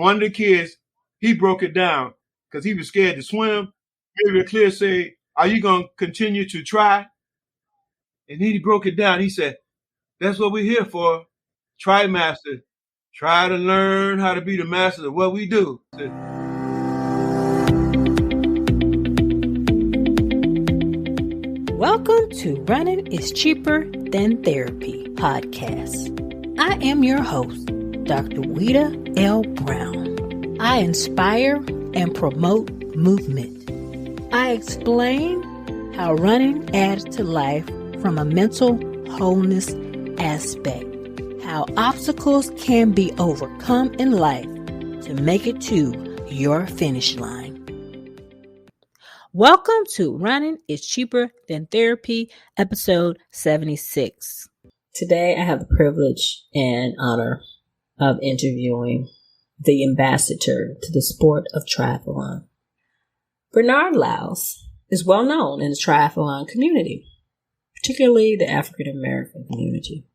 One of the kids, he broke it down because he was scared to swim. Maybe Clear said, "Are you going to continue to try?" And then he broke it down. He said, "That's what we're here for. Try master. Try to learn how to be the master of what we do." Welcome to Running is Cheaper Than Therapy podcast. I am your host, Dr. Weta L. Brown. I inspire and promote movement. I explain how running adds to life from a mental wholeness aspect, how obstacles can be overcome in life to make it to your finish line. Welcome to Running is Cheaper Than Therapy, episode 76. Today I have the privilege and honor of interviewing the ambassador to the sport of triathlon. Bernard Lyles is well known in the triathlon community, particularly the African American community.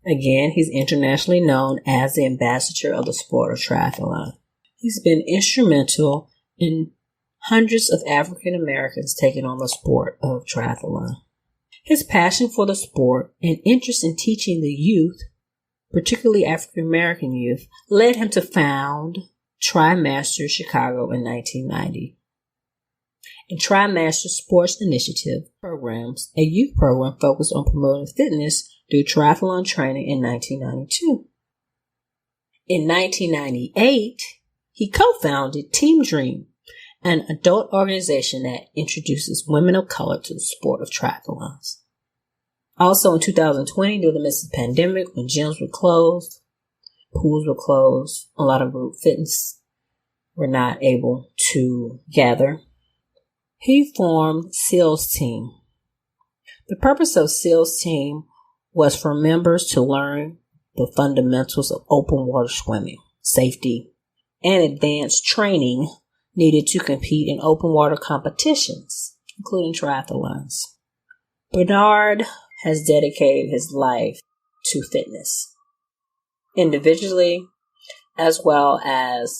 Again, he's internationally known as the ambassador of the sport of triathlon. He's been instrumental in hundreds of African Americans taking on the sport of triathlon. His passion for the sport and interest in teaching the youth, particularly African American youth, led him to found TriMaster Chicago in 1990. And TriMaster Sports Initiative programs, a youth program focused on promoting fitness through triathlon training in 1992. In 1998, he co-founded Team Dream, an adult organization that introduces women of color to the sport of triathlons. Also in 2020, during the midst of the pandemic, when gyms were closed, pools were closed, a lot of group fitness were not able to gather, he formed SEALS Team. The purpose of SEALS Team was for members to learn the fundamentals of open water swimming, safety, and advanced training needed to compete in open water competitions, including triathlons. Bernard has dedicated his life to fitness, individually as well as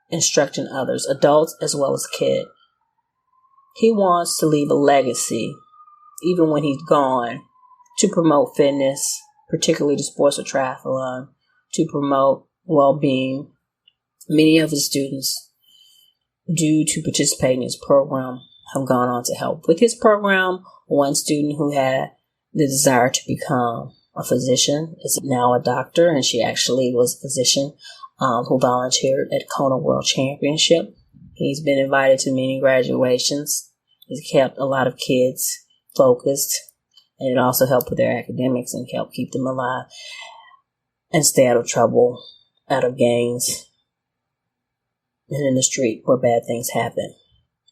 instructing others, adults as well as kids. He wants to leave a legacy, even when he's gone, to promote fitness, particularly the sports of triathlon, to promote well-being. Many of his students, due to participating in his program, have gone on to help with his program. One student who had the desire to become a physician is now a doctor, and she actually was a physician who volunteered at Kona World Championship. He's been invited to many graduations. He's kept a lot of kids focused, and it also helped with their academics and helped keep them alive and stay out of trouble, out of gangs, and in the street where bad things happen.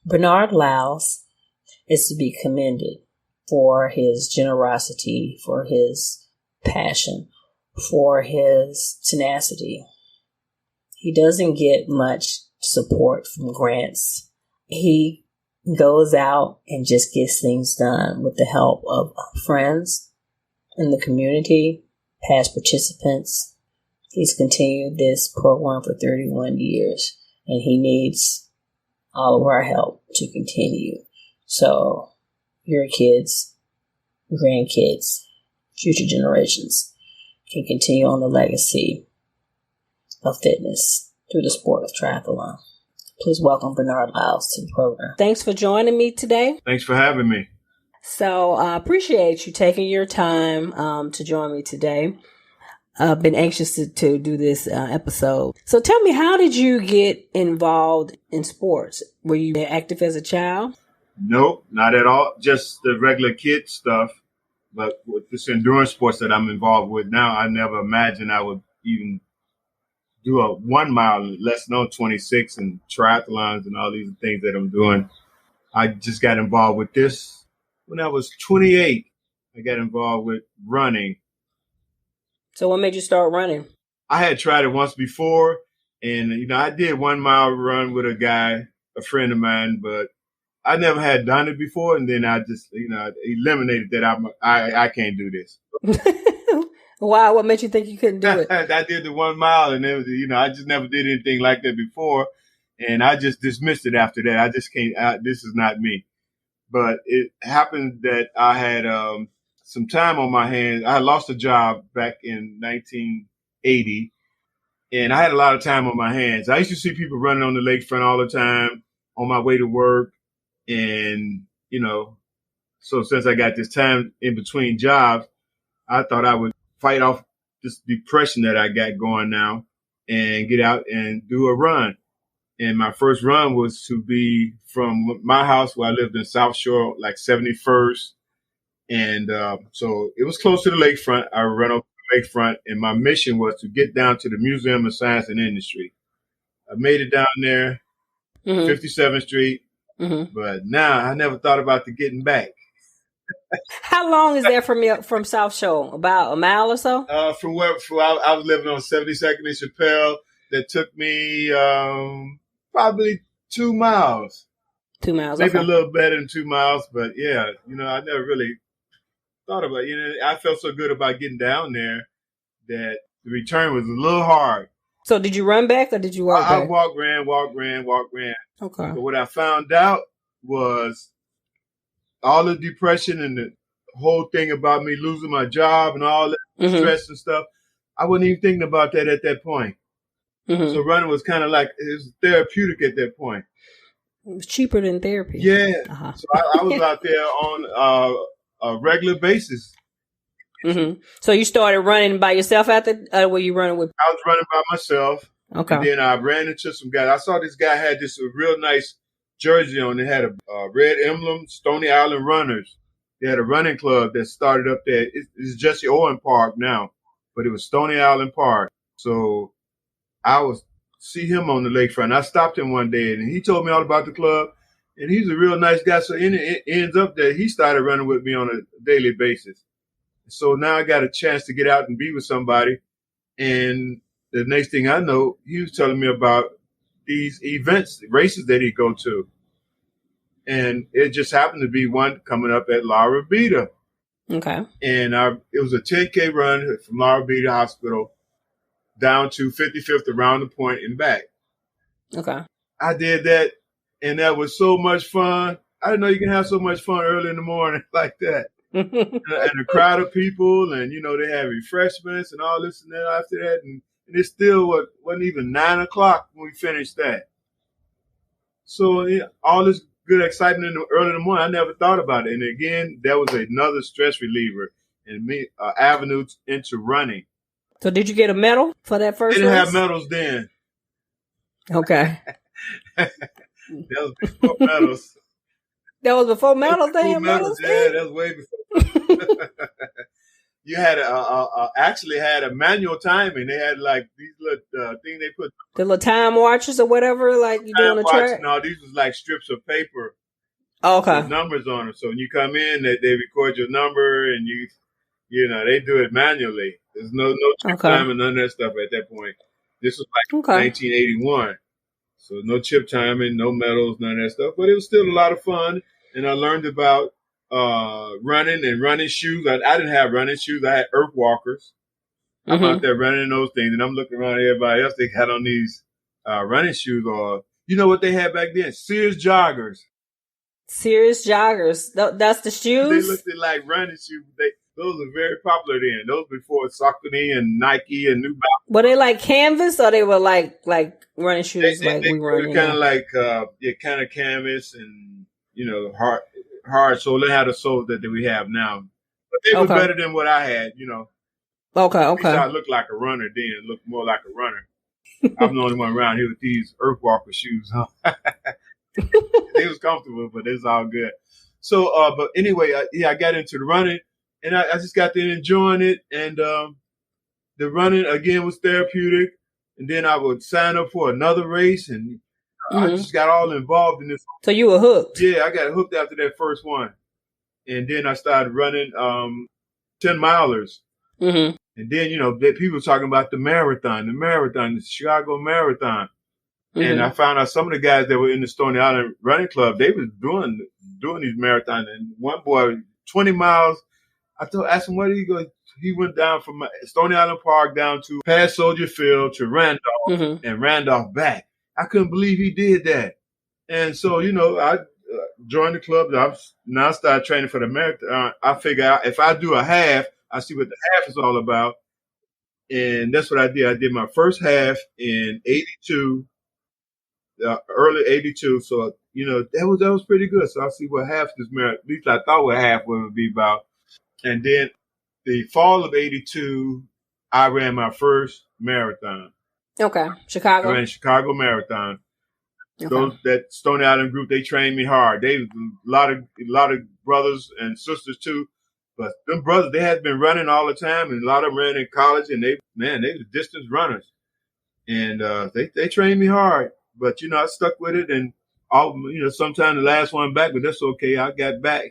Bernard Lyles is to be commended for his generosity, for his passion, for his tenacity. He doesn't get much support from grants. He goes out and just gets things done with the help of friends in the community, past participants. He's continued this program for 31 years. And he needs all of our help to continue. So your kids, grandkids, future generations can continue on the legacy of fitness through the sport of triathlon. Please welcome Bernard Lyles to the program. Thanks for joining me today. Thanks for having me. So I appreciate you taking your time to join me today. I've been anxious to do this episode. So tell me, how did you get involved in sports? Were you active as a child? Nope, not at all. Just the regular kid stuff. But with this endurance sports that I'm involved with now, I never imagined I would even do a 1 mile, less known 26 and triathlons and all these things that I'm doing. I just got involved with this when I was 28. I got involved with running. So what made you start running? I had tried it once before, and, I did 1 mile run with a guy, a friend of mine, but I never had done it before. And then I just, eliminated that. I can't do this. Why? What made you think you couldn't do it? I did the 1 mile, and it was, I just never did anything like that before, and I just dismissed it after that. I just can't. This is not me. But it happened that I had some time on my hands. I had lost a job back in 1980, and I had a lot of time on my hands. I used to see people running on the lakefront all the time on my way to work, and so since I got this time in between jobs, I thought I would fight off this depression that I got going now and get out and do a run. And my first run was to be from my house where I lived in South Shore, like 71st. And so it was close to the lakefront. I ran over the lakefront, and my mission was to get down to the Museum of Science and Industry. I made it down there, 57th Street, but now I never thought about the getting back. How long is that from South Shore? About a mile or so? From where I was living on 72nd and Chappelle, that took me probably 2 miles. 2 miles, maybe okay. A little better than 2 miles, but yeah, I never really thought about it. I felt so good about getting down there that the return was a little hard. So did you run back or did you walk back? I walk, ran. Okay. But what I found out was all the depression and the whole thing about me losing my job and all that stress and stuff, I wasn't even thinking about that at that point. So running was kind of like, it was therapeutic at that point. It was cheaper than therapy. Yeah. So I was out there on a regular basis. So you started running by yourself after? Were you running with? I was running by myself. Okay. And then I ran into some guys. I saw this guy had this real nice jersey on. It had a red emblem, Stony Island Runners. They had a running club that started up there. It's Jesse Owen Park now, but it was Stony Island Park. So I was see him on the lakefront. I stopped him one day, and he told me all about the club. And he's a real nice guy. So it ends up that he started running with me on a daily basis. So now I got a chance to get out and be with somebody. And the next thing I know, he was telling me about these events, races that he go to. And it just happened to be one coming up at La Rabida. Okay. And it was a 10K run from La Rabida Hospital down to 55th around the point and back. Okay. I did that, and that was so much fun. I didn't know you can have so much fun early in the morning like that. And a crowd of people, and they had refreshments and all this and that after that, and it still wasn't even 9 o'clock when we finished that. So all this good excitement early in the morning, I never thought about it. And again, that was another stress reliever and me avenue into running. So did you get a medal for that first race? They didn't have medals then. Okay. That was before medals. That was before medals. They had medals. Yeah, that was way before. You had actually had a manual timing. They had like these little thing they put the little time watches or whatever, like you do on the track. No, these was like strips of paper. Okay. With numbers on them. So when you come in, they record your number, and they do it manually. There's no chip time and none of that stuff at that point. This was like 1981. So no chip timing, no medals, none of that stuff. But it was still a lot of fun. And I learned about running and running shoes. I didn't have running shoes. I had Earth Walkers. I'm out there running in those things. And I'm looking around at everybody else. They had on these running shoes. Or you know what they had back then? Sears joggers. Sears joggers. That's the shoes? They looked like running shoes. Those were very popular then. Those before Saucony and Nike and New Balance. Were they like canvas or they were like running shoes they were kind of like kind of canvas and hard sole. They had a sole that we have now, but they were better than what I had. Okay. I looked like a runner then. Looked more like a runner. I'm the only one around here with these Earth Walker shoes, huh? They was comfortable, but it's all good. So, but anyway, I got into the running. And I just got to enjoying it. And the running, again, was therapeutic. And then I would sign up for another race. And I just got all involved in this. So you were hooked? Yeah, I got hooked after that first one. And then I started running 10 milers. And then, people were talking about the marathon, the Chicago Marathon. And I found out some of the guys that were in the Stony Island Running Club, they was doing these marathons. And one boy, 20 miles. asked him, where did he go? He went down from Stony Island Park down to past Soldier Field to Randolph and Randolph back. I couldn't believe he did that. And so, I joined the club. I started training for the marathon. I figured out if I do a half, I see what the half is all about. And that's what I did. I did my first half in 82, early 82. So, that was pretty good. So I'll see what half this marathon, at least I thought what half would be about. And then the fall of 82, I ran my first marathon. Okay. Chicago. I ran Chicago Marathon. Okay. That Stony Island group, they trained me hard. They a lot of brothers and sisters too. But them brothers, they had been running all the time, and a lot of them ran in college, and they were distance runners. And they trained me hard. But I stuck with it, and sometimes the last one back, but that's okay. I got back.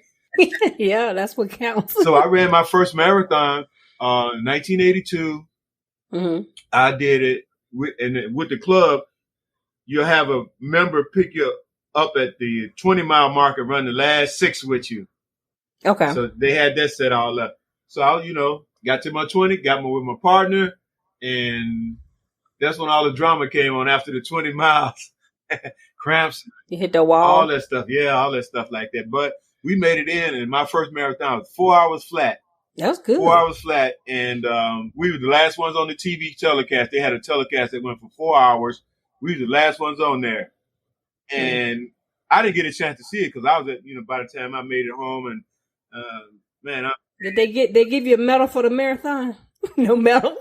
Yeah, that's what counts. So I ran my first marathon in 1982. I did it with the club. You'll have a member pick you up at the 20-mile mark and run the last 6 with you. Okay. So they had that set all up. So I, got to my 20, got with my partner, and that's when all the drama came on after the 20 miles. Cramps. You hit the wall. All that stuff. Yeah, all that stuff like that. But we made it in, and my first marathon was 4 hours flat. That's good. 4 hours flat, and we were the last ones on the TV telecast. They had a telecast that went for 4 hours. We were the last ones on there, and I didn't get a chance to see it because I was at, by the time I made it home, and did they give you a medal for the marathon? No medal.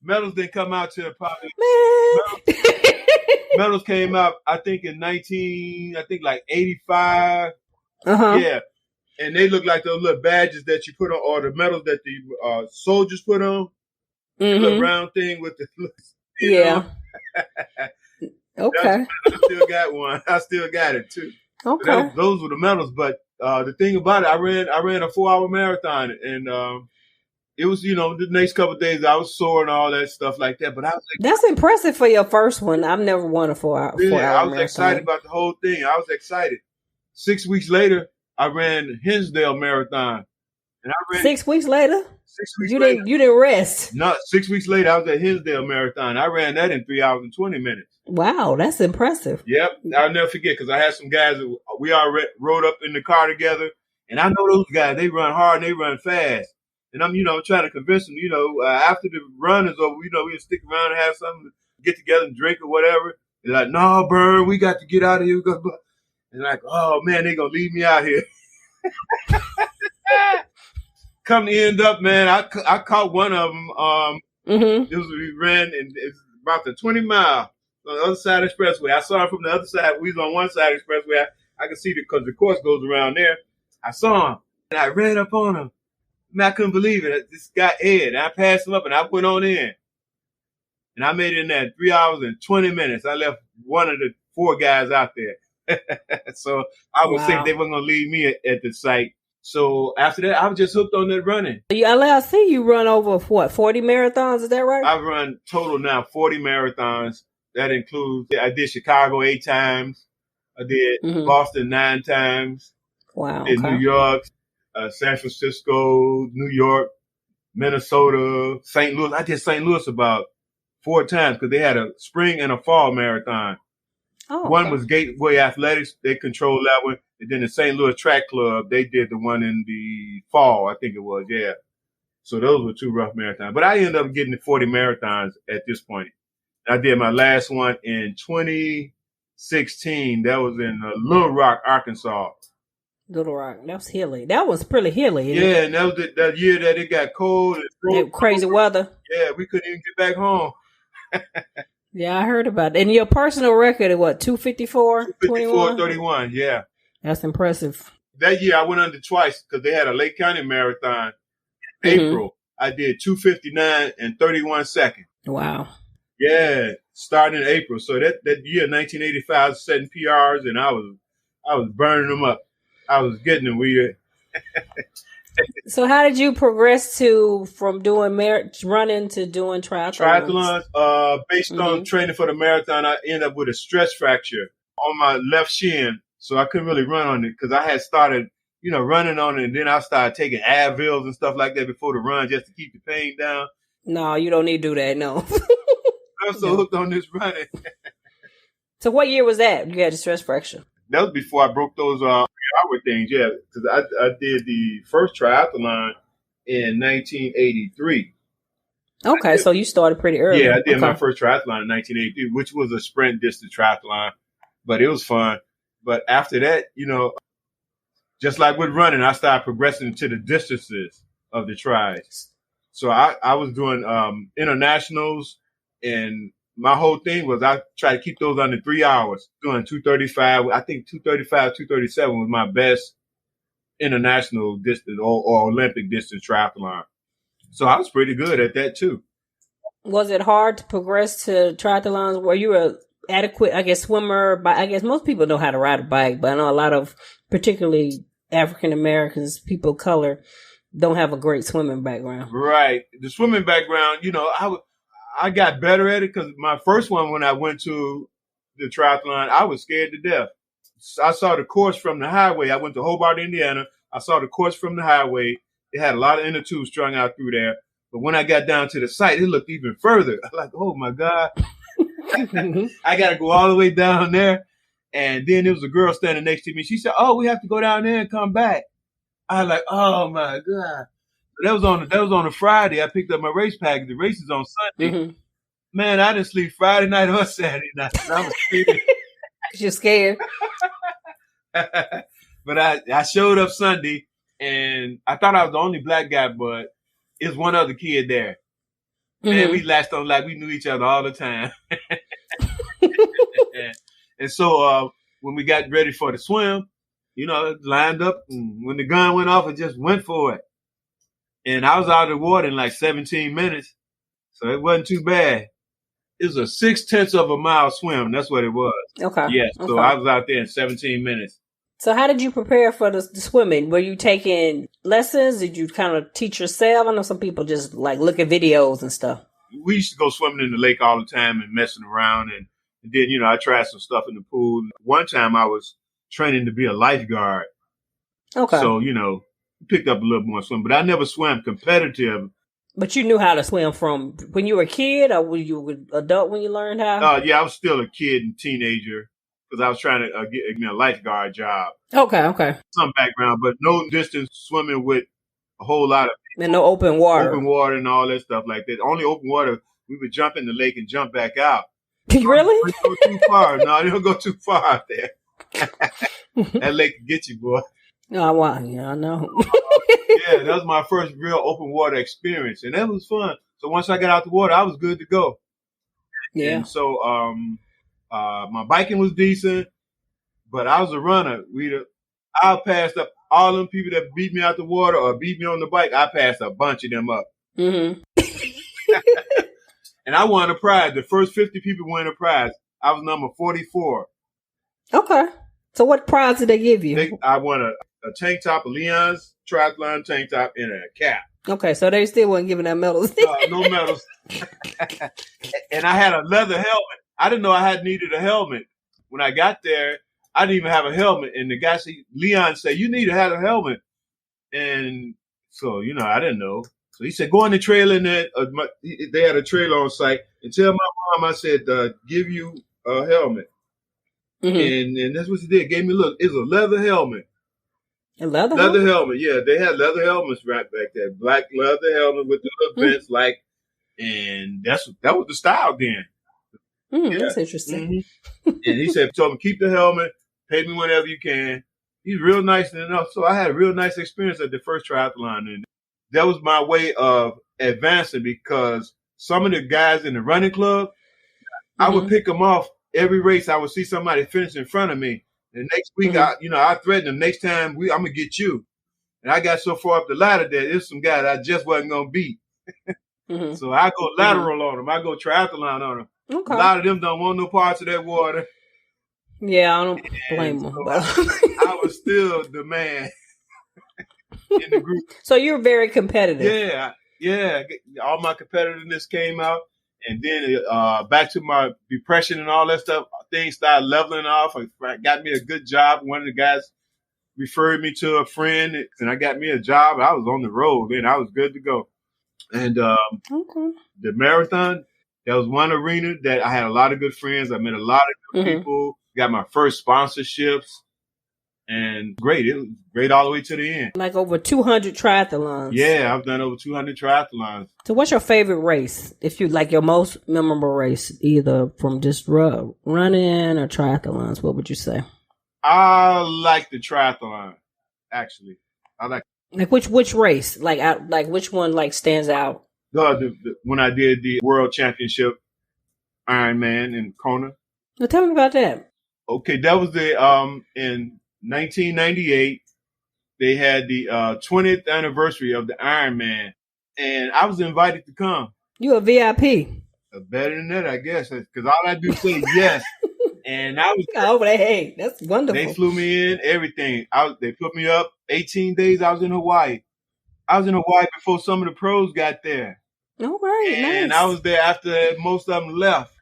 Medals didn't come out till probably. Medals came out, I think, in 85. Yeah. And they look like those little badges that you put on, or the medals that the soldiers put on. The little round thing with the yeah. Okay. I still got one. I still got it too. Okay. Those were the medals. But the thing about it, I ran a 4-hour marathon, and it was, the next couple of days I was sore and all that stuff like that. But that's impressive for your first one. I've never won a 4-hour marathon. I was excited about the whole thing. I was excited. 6 weeks later, I ran Hinsdale Marathon. And I ran 6 weeks later? 6 weeks later. You didn't rest. No, 6 weeks later, I was at Hinsdale Marathon. I ran that in 3 hours and 20 minutes. Wow, that's impressive. Yep. I'll never forget because I had some guys that we all rode up in the car together. And I know those guys, they run hard and they run fast. And I'm, trying to convince them, after the run is over, we'll stick around and have something, get together and drink or whatever. They're like, no, Burn, we got to get out of here. And like, oh, man, they're going to leave me out here. Come to end up, man, I caught one of them. It was, we ran, and it's about the 20 mile on the other side of the expressway. I saw him from the other side. We was on one side of the expressway. I could see it because the course goes around there. I saw him, and I ran up on him. Man, I couldn't believe it. This guy, Ed, I passed him up, and I went on in. And I made it in there 3 hours and 20 minutes. I left one of the 4 guys out there. So I was thinking they weren't going to leave me at the site. So after that, I was just hooked on that running. I see you run over, 40 marathons? Is that right? I've run total now 40 marathons. That includes, I did Chicago 8 times. I did Boston 9 times. Wow. I did New York, San Francisco, New York, Minnesota, St. Louis. I did St. Louis about 4 times because they had a spring and a fall marathon. Oh, one was Gateway Athletics. They controlled that one. And then the St. Louis Track Club, they did the one in the fall, I think it was, yeah. So those were 2 rough marathons. But I ended up getting the 40 marathons at this point. I did my last one in 2016. That was in Little Rock, Arkansas. Little Rock. That was hilly. That was pretty hilly. Yeah, and that was that year that it got cold. And crazy weather. Yeah, we couldn't even get back home. Yeah, I heard about it. And your personal record is what, 254? 254.31, yeah. That's impressive. That year I went under twice because they had a Lake County Marathon in April. I did 2:59 and 31 seconds. Wow. Yeah, starting in April. So that year, 1985, I was setting PRs and I was burning them up. I was getting them weird. So how did you progress from doing running to doing triathlons? Triathlons, based on training for the marathon, I ended up with a stress fracture on my left shin. So I couldn't really run on it because I had started running on it. And then I started taking Advils and stuff like that before the run just to keep the pain down. No, you don't need to do that. No. I'm so hooked on this running. So what year was that? You had a stress fracture? That was before I broke those 3-hour things. Yeah, because I did the first triathlon in 1983. Okay, so you started pretty early. Yeah, I did my first triathlon in 1983, which was a sprint distance triathlon, but it was fun. But after that, just like with running, I started progressing to the distances of the tries. So I was doing internationals, and my whole thing was I try to keep those under 3 hours, doing 235. I think 235, 237 was my best international distance or Olympic distance triathlon. So I was pretty good at that too. Was it hard to progress to triathlons? Were you a adequate, I guess, swimmer? But I guess most people know how to ride a bike, but I know a lot of, particularly African Americans, people of color, don't have a great swimming background. Right. The swimming background, I got better at it because my first one, when I went to the triathlon, I was scared to death. I saw the course from the highway. I went to Hobart, Indiana. I saw the course from the highway. It had a lot of inner tubes strung out through there. But when I got down to the site, it looked even further. I'm like, oh, my God. I got to go all the way down there. And then there was a girl standing next to me. She said, oh, we have to go down there and come back. I was like, oh, my God. That was on a Friday. I picked up my race package. The race is on Sunday. Mm-hmm. Man, I didn't sleep Friday night or Saturday night. I was scared. You're scared. But I showed up Sunday, and I thought I was the only black guy, but it's one other kid there. Mm-hmm. Man, we latched on like we knew each other all the time. And so when we got ready for the swim, lined up, and when the gun went off, it just went for it. And I was out of the water in like 17 minutes, so it wasn't too bad. It was a 0.6 of a mile swim. That's what it was. Okay. Yeah, so I was out there in 17 minutes. So how did you prepare for the swimming? Were you taking lessons? Did you kind of teach yourself? I know some people just like look at videos and stuff. We used to go swimming in the lake all the time and messing around. And then, I tried some stuff in the pool. One time I was training to be a lifeguard. Okay. So, picked up a little more swim, but I never swam competitive. But you knew how to swim from when you were a kid, or were you an adult when you learned how? Yeah, I was still a kid and teenager because I was trying to get a lifeguard job. Okay. Some background, but no distance swimming with a whole lot of and no open water. Open water and all that stuff like that. Only open water, we would jump in the lake and jump back out. Really? Don't go too far. No, you don't go too far out there. That lake can get you, boy. Oh, wow. Yeah, I know. Yeah, that was my first real open water experience, and that was fun. So once I got out the water, I was good to go. Yeah. And so my biking was decent, but I was a runner. I passed up all them people that beat me out the water or beat me on the bike. I passed a bunch of them up. Mm-hmm. And I won a prize. The first 50 people won a prize. I was number 44. Okay. So what prize did they give you? I won a tank top, a Lyles Triathlon tank top, and a cap. Okay, so they still weren't giving out medals. No medals. And I had a leather helmet. I didn't know I had needed a helmet. When I got there, I didn't even have a helmet. And the guy said, Leon said, you need to have a helmet. And so, I didn't know. So he said, go on the trailer in there. They had a trailer on site. And tell my mom, I said, give you a helmet. Mm-hmm. And that's what she did. Gave me it's a leather helmet. A leather helmet? Yeah, they had leather helmets right back there. Black leather helmet with the little vents, and that was the style then. Yeah. That's interesting. Mm-hmm. And he told me, keep the helmet, pay me whenever you can. He's real nice and enough. So I had a real nice experience at the first triathlon, and that was my way of advancing because some of the guys in the running club, I would pick them off every race. I would see somebody finish in front of me. The next week, I threatened them. Next time, I'm going to get you. And I got so far up the ladder that there's some guys I just wasn't going to beat. So I go lateral on them. I go triathlon on them. Okay. A lot of them don't want no parts of that water. Yeah, I don't blame them. So I was still the man in the group. So you're very competitive. Yeah. All my competitiveness came out. And then back to my depression and all that stuff, things started leveling off. I got me a good job. One of the guys referred me to a friend, and I got me a job. I was on the road, and I was good to go. And the marathon, that was one arena that I had a lot of good friends. I met a lot of good people, got my first sponsorships, and great. It was great all the way to the end. Like over 200 triathlons. Yeah, I've done over 200 triathlons. So what's your favorite race? If you like your most memorable race, either from just running or triathlons, what would you say? I like the triathlon, actually. I like which race? Like which one stands out? When I did the World Championship Ironman in Kona. Well, tell me about that. Okay, that was in 1998. They had the 20th anniversary of the Ironman, and I was invited to come. You a VIP? Better than that, I guess, because all I do is say yes. And I was hey, that's wonderful. They flew me in, everything. They put me up 18 days. I was in Hawaii. I was in Hawaii before some of the pros got there. All right, and nice. I was there after most of them left.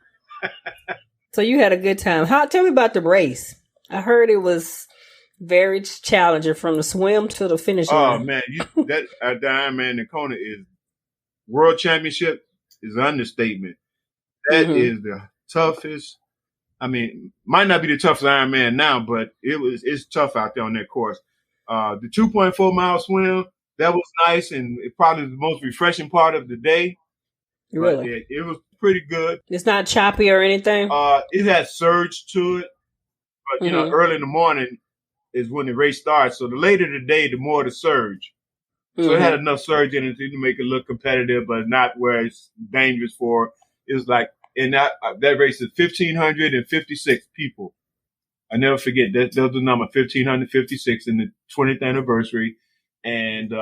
So you had a good time. Tell me about the race. I heard it was very challenging from the swim to the finish line. Oh man, the Ironman in Kona is World Championship is an understatement. That is the toughest. I mean, might not be the toughest Ironman now, but it's tough out there on that course. The 2.4 mile swim, that was nice, and it probably the most refreshing part of the day. Really? It was pretty good. It's not choppy or anything? It had surge to it, but you know, early in the morning is when the race starts. So the later the day, the more the surge. So it had enough surge in it to make it look competitive, but not where it's dangerous for. It was like, and that race is 1,556 people. I never forget that. That was the number 1,556 in the 20th anniversary. And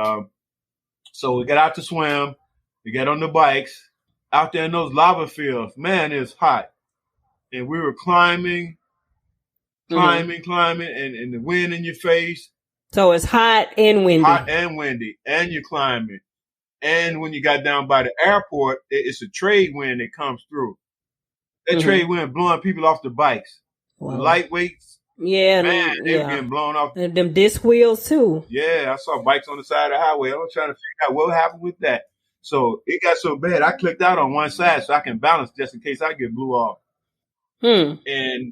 so we got out to swim. We got on the bikes out there in those lava fields. Man, it's hot. And we were climbing, and the wind in your face. So it's hot and windy. Hot and windy. And you're climbing. And when you got down by the airport, it's a trade wind that comes through. That trade wind blowing people off the bikes. Wow. The lightweights. Yeah. Man, they were getting blown off. And them disc wheels too. Yeah, I saw bikes on the side of the highway. I was trying to figure out what happened with that. So it got so bad, I clicked out on one side so I can balance just in case I get blew off. And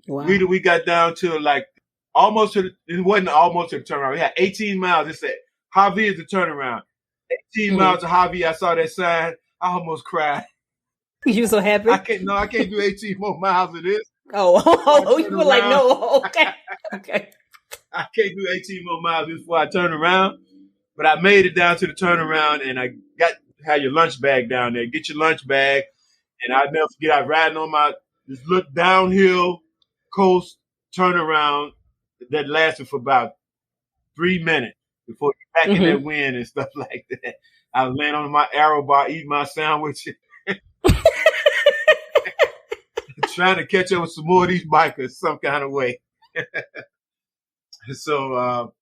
we got down to like it wasn't almost to the turnaround. We had 18 miles. It said, Javi is the turnaround. 18 miles to Javi. I saw that sign. I almost cried. You so happy? I can't do 18 more miles of this. Oh, you were like, no, okay. I can't do 18 more miles before I turn around. But I made it down to the turnaround, and I had your lunch bag down there. Get your lunch bag. And I'll never forget, I riding on this little downhill coast turnaround that lasted for about 3 minutes before you're back in that wind and stuff like that. I was laying on my arrow bar, eating my sandwich, trying to catch up with some more of these bikers some kind of way. So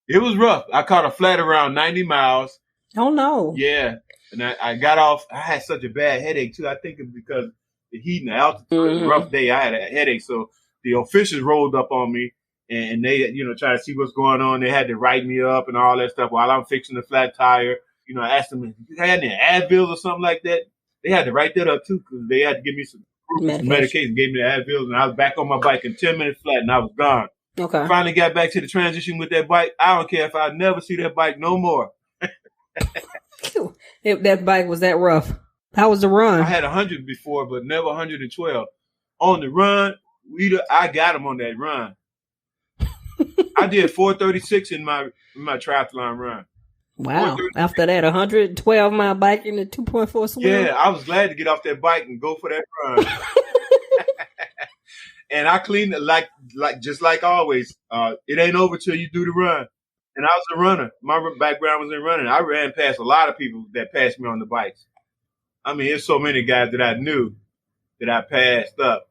it was rough. I caught a flat around 90 miles. Oh, no. Yeah. And I got off. I had such a bad headache, too. I think it's because the heat and the altitude. It was a rough day. I had a headache. So the officials rolled up on me, and they, try to see what's going on. They had to write me up and all that stuff while I'm fixing the flat tire. I asked them if you had any Advil or something like that. They had to write that up, too, because they had to give me some medication. Gave me the Advil, and I was back on my bike in 10 minutes flat, and I was gone. Okay. Finally got back to the transition with that bike. I don't care if I never see that bike no more. That bike was that rough. How was the run? I had 100 before, but never 112. On the run, I got him on that run. I did 436 in my triathlon run. Wow. After that, 112 mile bike in the 2.4 swim? Yeah, I was glad to get off that bike and go for that run. And I cleaned it like just like always. It ain't over till you do the run. And I was a runner. My background was in running. I ran past a lot of people that passed me on the bikes. I mean, there's so many guys that I knew that I passed up.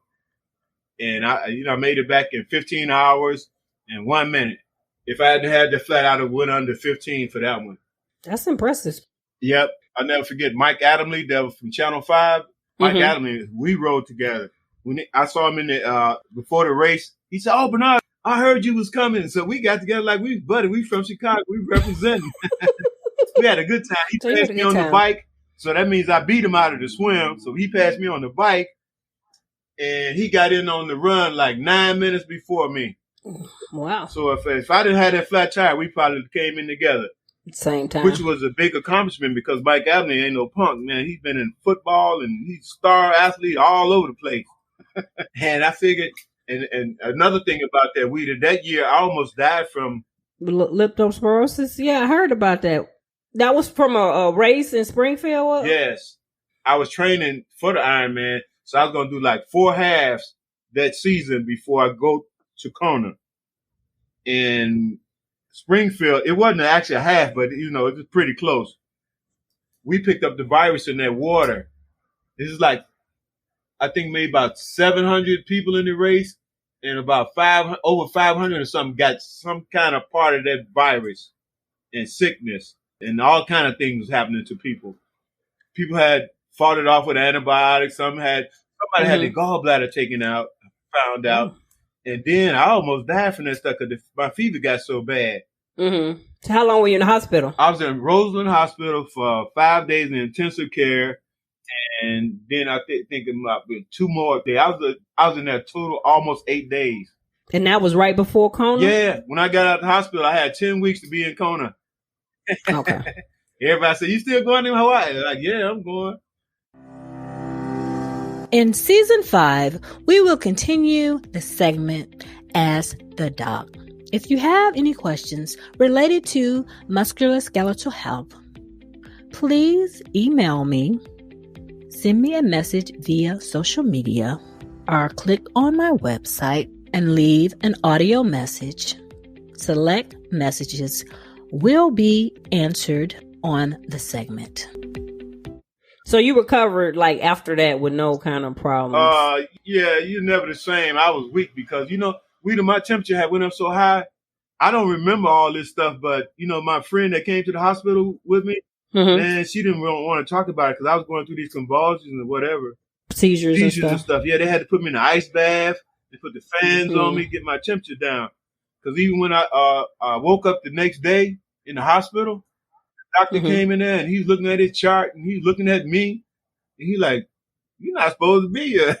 And I made it back in 15 hours and 1 minute. If I hadn't had the flat, I'd have went under 15 for that one. That's impressive. Yep. I'll never forget Mike Adamley, that was from Channel 5. Mike Adamley, we rode together. When I saw him in the before the race, he said, "Oh, Bernard, I heard you was coming. So we got together like we was buddy. We from Chicago. We representing. We had a good time. He passed me on the bike. So that means I beat him out of the swim. So he passed me on the bike. And he got in on the run like 9 minutes before me. Wow. So if I didn't have that flat tire, we probably came in together. Same time. Which was a big accomplishment because Mike Abney ain't no punk, man. He's been in football and he's a star athlete all over the place. And I figured, and another thing about that year, I almost died from leptospirosis. Yeah, I heard about that. That was from a race in Springfield? Yes. I was training for the Ironman, so I was going to do like 4 halves that season before I go to Kona. In Springfield, it wasn't actually a half, but, it was pretty close. We picked up the virus in that water. This is like, I think maybe about 700 people in the race, and about over 500 or something got some kind of part of that virus and sickness, and all kind of things was happening to people. People had fought it off with antibiotics. Somebody had their gallbladder taken out, found out. And then I almost died from that stuff because my fever got so bad. Mm-hmm. So how long were you in the hospital? I was in Roseland Hospital for 5 days in intensive care. And then I think about 2 more days. I was in there total almost 8 days. And that was right before Kona? Yeah. When I got out of the hospital, I had 10 weeks to be in Kona. Okay. Everybody said, you still going to Hawaii? Like, yeah, I'm going. In season 5, we will continue the segment Ask the Doc. If you have any questions related to musculoskeletal health, please email me, send me a message via social media, or click on my website and leave an audio message. Select messages will be answered on the segment. So you recovered like after that with no kind of problems? Yeah, you're never the same. I was weak because, my temperature had went up so high. I don't remember all this stuff, but, my friend that came to the hospital with me, man, she didn't really want to talk about it because I was going through these convulsions and whatever. Seizures and stuff. Yeah, they had to put me in an ice bath. They put the fans on me, get my temperature down. Because even when I woke up the next day in the hospital, doctor came in there and he's looking at his chart and he's looking at me and he's like, you're not supposed to be here.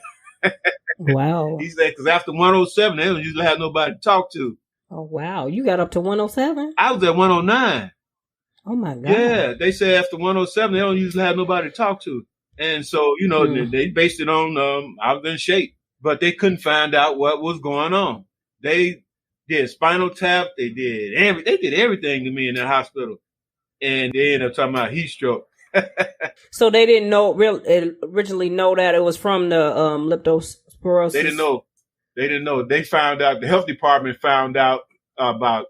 Wow. He said, because after 107, they don't usually have nobody to talk to. Oh, wow. You got up to 107? I was at 109. Oh, my God. Yeah. They say after 107, they don't usually have nobody to talk to. And so, they based it on I was in shape, but they couldn't find out what was going on. They did spinal tap. They did everything to me in that hospital. And they ended up talking about heat stroke. So they didn't originally know that it was from the leptospirosis? They didn't know. They found out, the health department found out about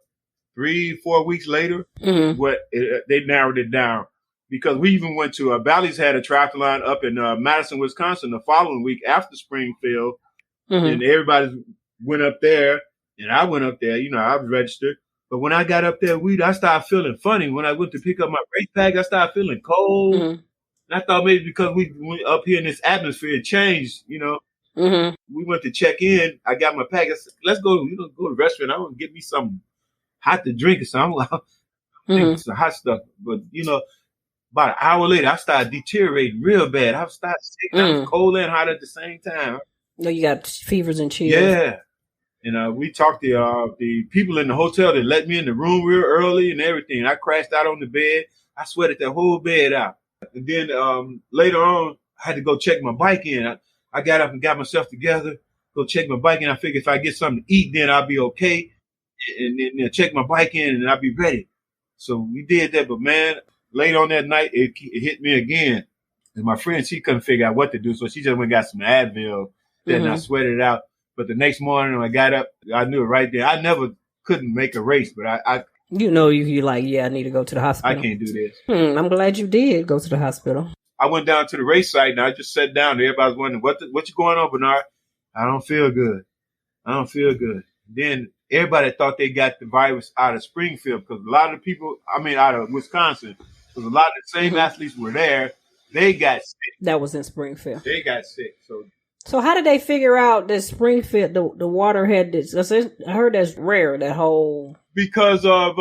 3-4 weeks later. They narrowed it down. Because we even went to, Bally's had a triathlon up in Madison, Wisconsin the following week after Springfield. And everybody went up there. And I went up there, I was registered. But when I got up there, I started feeling funny. When I went to pick up my race pack, I started feeling cold. And I thought maybe because we up here in this atmosphere, it changed, We went to check in. I got my pack. I said, let's go, go to the restaurant. I want to get me something hot to drink or something. Some hot stuff. But, about an hour later, I started deteriorating real bad. I started sick. I was cold and hot at the same time. No, you got fevers and chills. Yeah. And we talked to the people in the hotel that let me in the room real early and everything. I crashed out on the bed. I sweated that whole bed out. And then later on, I had to go check my bike in. I got up and got myself together, go check my bike in. I figured if I get something to eat, then I'll be okay. And then check my bike in and I'll be ready. So we did that. But, man, late on that night, it hit me again. And my friend, she couldn't figure out what to do. So she just went and got some Advil. Then I sweated it out. But the next morning when I got up, I knew it right there. I never couldn't make a race, but I you're like, yeah, I need to go to the hospital. I can't do this. I'm glad you did go to the hospital. I went down to the race site and I just sat down there. Everybody was wondering, what you going on, Bernard? I don't feel good. Then everybody thought they got the virus out of Springfield because a lot of the people, out of Wisconsin, because a lot of the same athletes were there. They got sick. That was in Springfield. They got sick. So So how did they figure out that Springfield, the water had this? I heard that's rare, that whole. Because of,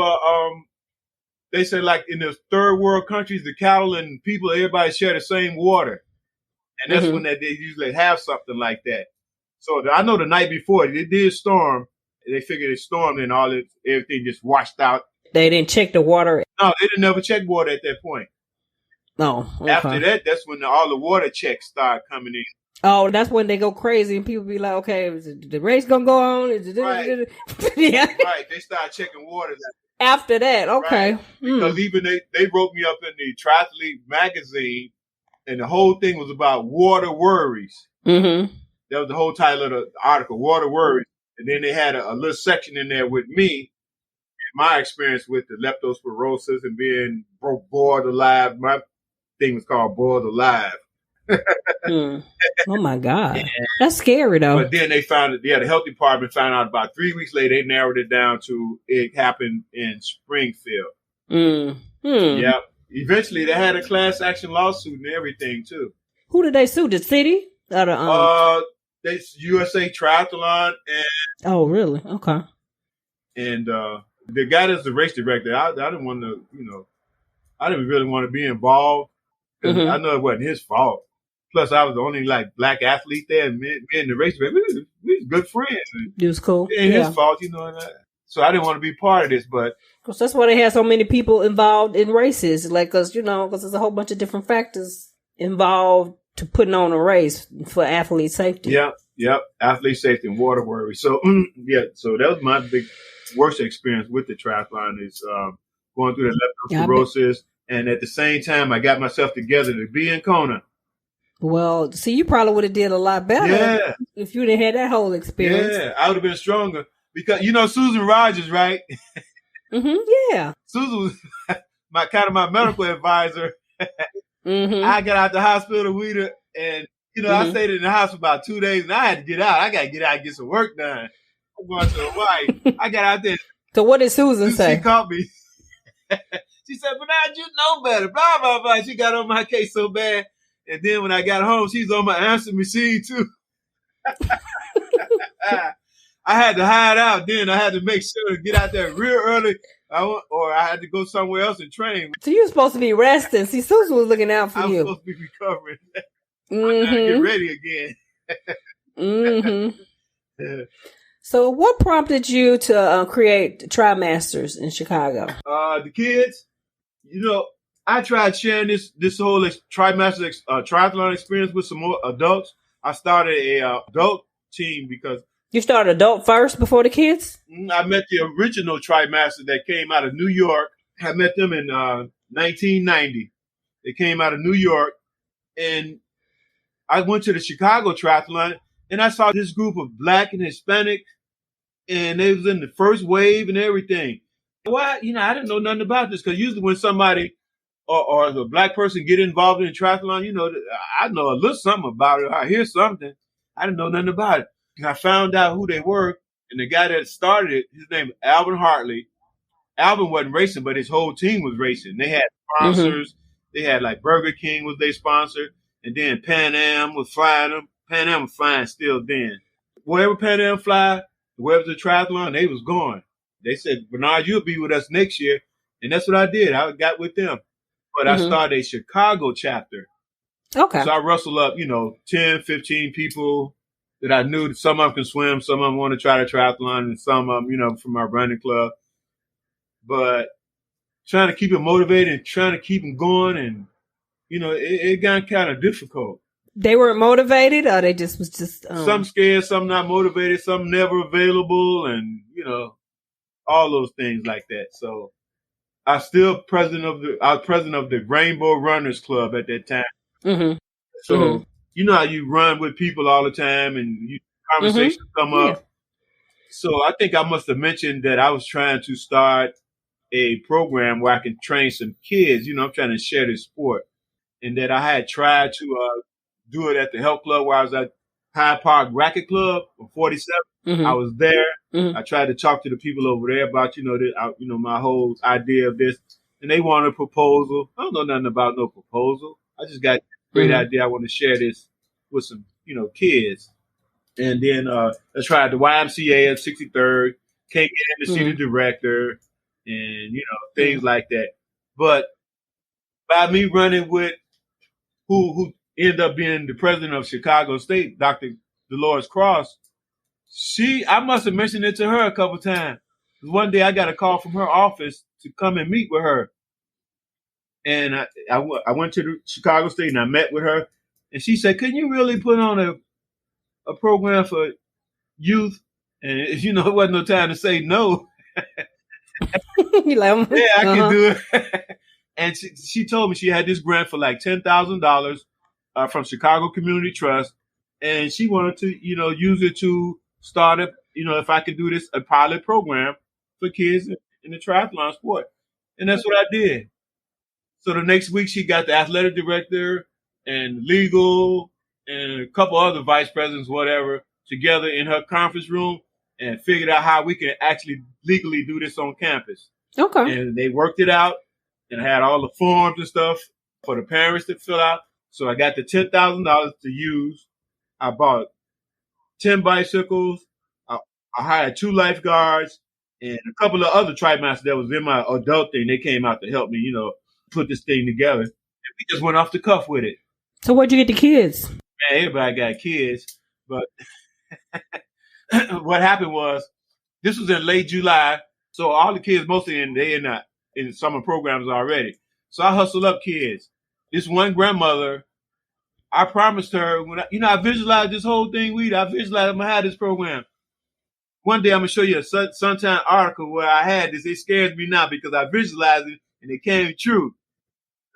they say like in the third world countries, the cattle and people, everybody share the same water. And that's when they usually have something like that. So I know the night before it did storm. They figured it stormed and everything just washed out. They didn't check the water. No, they didn't never check water at that point. No. Okay. After that, that's when all the water checks start coming in. Oh, that's when they go crazy and people be like, "Okay, is the race gonna go on?" Right. Yeah. Right. They start checking water. After that, okay. Right. Because even they wrote me up in the Triathlete magazine, and the whole thing was about water worries. Mm-hmm. That was the whole title of the article, Water Worries. And then they had a little section in there with me, my experience with the leptospirosis and being boiled alive. My thing was called Boiled Alive. Oh my God. That's scary though. But then they found it, the health department found out about 3 weeks later, they narrowed it down to it happened in Springfield. Yeah. Eventually they had a class action lawsuit and everything too. Who did they sue? The city? They USA Triathlon and oh really? Okay. And the guy that's the race director, I didn't want to, I didn't really want to be involved because I know it wasn't his fault. Plus, I was the only like black athlete there, and me and the race director, we was good friends. It was cool. It ain't his fault, so I didn't want to be part of this, but because that's why they had so many people involved in races, like because there's a whole bunch of different factors involved to putting on a race for athlete safety. Yep, athlete safety and water worry. So so that was my big worst experience with the triathlon is going through the leptospirosis, and at the same time I got myself together to be in Kona. Well, see, you probably would have did a lot better if you didn't have that whole experience. Yeah, I would have been stronger because Susan Rogers, right? Yeah, Susan was my medical advisor. I got out the hospital with her, and I stayed in the house for about 2 days, and I had to get out. I got to get out and get some work done. I'm going to Hawaii. I got out there. So what did Susan say? She called me. She said, "Bernard, you know better." Blah blah blah. She got on my case so bad, and then when I got home, she's on my answer machine too. I had to hide out. Then I had to make sure to get out there real early. Or I had to go somewhere else and train. So you were supposed to be resting. See, Susan was looking out for you. I was supposed to be recovering. I gotta get ready again. So what prompted you to create TriMasters in Chicago? The kids, I tried sharing this whole TriMasters triathlon experience with some more adults. I started a adult team because you started adult first before the kids? I met the original TriMaster that came out of New York. I met them in 1990. They came out of New York, and I went to the Chicago Triathlon, and I saw this group of Black and Hispanic, and they was in the first wave and everything. Why? I didn't know nothing about this because usually when somebody or a Black person get involved in triathlon, I know a little something about it. I hear something. I didn't know nothing about it. And I found out who they were, and the guy that started it, his name was Alvin Hartley. Alvin wasn't racing, but his whole team was racing. They had sponsors. They had like Burger King was their sponsor, and then Pan Am was flying them. Pan Am was flying still then. Wherever Pan Am fly, wherever the triathlon, they was going. They said, "Bernard, you'll be with us next year," and that's what I did. I got with them, but I started a Chicago chapter. Okay. So I rustled up, 10, 15 people that I knew that some of them can swim, some of them want to try the triathlon, and some of them, from our running club. But trying to keep them motivated and trying to keep them going, and, it got kind of difficult. They weren't motivated, or they just was just... Some scared, some not motivated, some never available, and, all those things like that. So I was president of the Rainbow Runners Club at that time. So, how you run with people all the time and conversations come up. Yeah. So I think I must have mentioned that I was trying to start a program where I can train some kids. I'm trying to share this sport. And that I had tried to do it at the health club where I was at Hyde Park Racket Club on 47. I was there. I tried to talk to the people over there about, my whole idea of this. And they wanted a proposal. I don't know nothing about no proposal. I just got a great idea. I want to share this with some kids. And then I tried the YMCA at 63rd. Can't get in to see the director, and things like that. But by me running with who ended up being the president of Chicago State, Dr. Dolores Cross, I must have mentioned it to her a couple times. One day I got a call from her office to come and meet with her. And I went to the Chicago State and I met with her. And she said, "Couldn't you really put on a program for youth?" And it wasn't no time to say no. Yeah, I can do it. And she told me she had this grant for like $10,000 from Chicago Community Trust, and she wanted to use it to start if I could do a pilot program for kids in the triathlon sport. And that's what I did. So the next week she got the athletic director and legal and a couple other vice presidents, whatever, together in her conference room and figured out how we can actually legally do this on campus. Okay. And they worked it out and had all the forms and stuff for the parents to fill out. So I got the $10,000 to use. I bought 10 bicycles. I hired 2 lifeguards and a couple of other TriMasters that was in my adult thing. They came out to help me, put this thing together. And we just went off the cuff with it. So where'd you get the kids? Man, everybody got kids. But what happened was, this was in late July. So all the kids, mostly in summer programs already. So I hustled up kids. This one grandmother, I promised her, when I visualized this whole thing, I visualized I'm going to have this program. One day I'm going to show you a Sunshine article where I had this. It scares me now because I visualized it and it came true.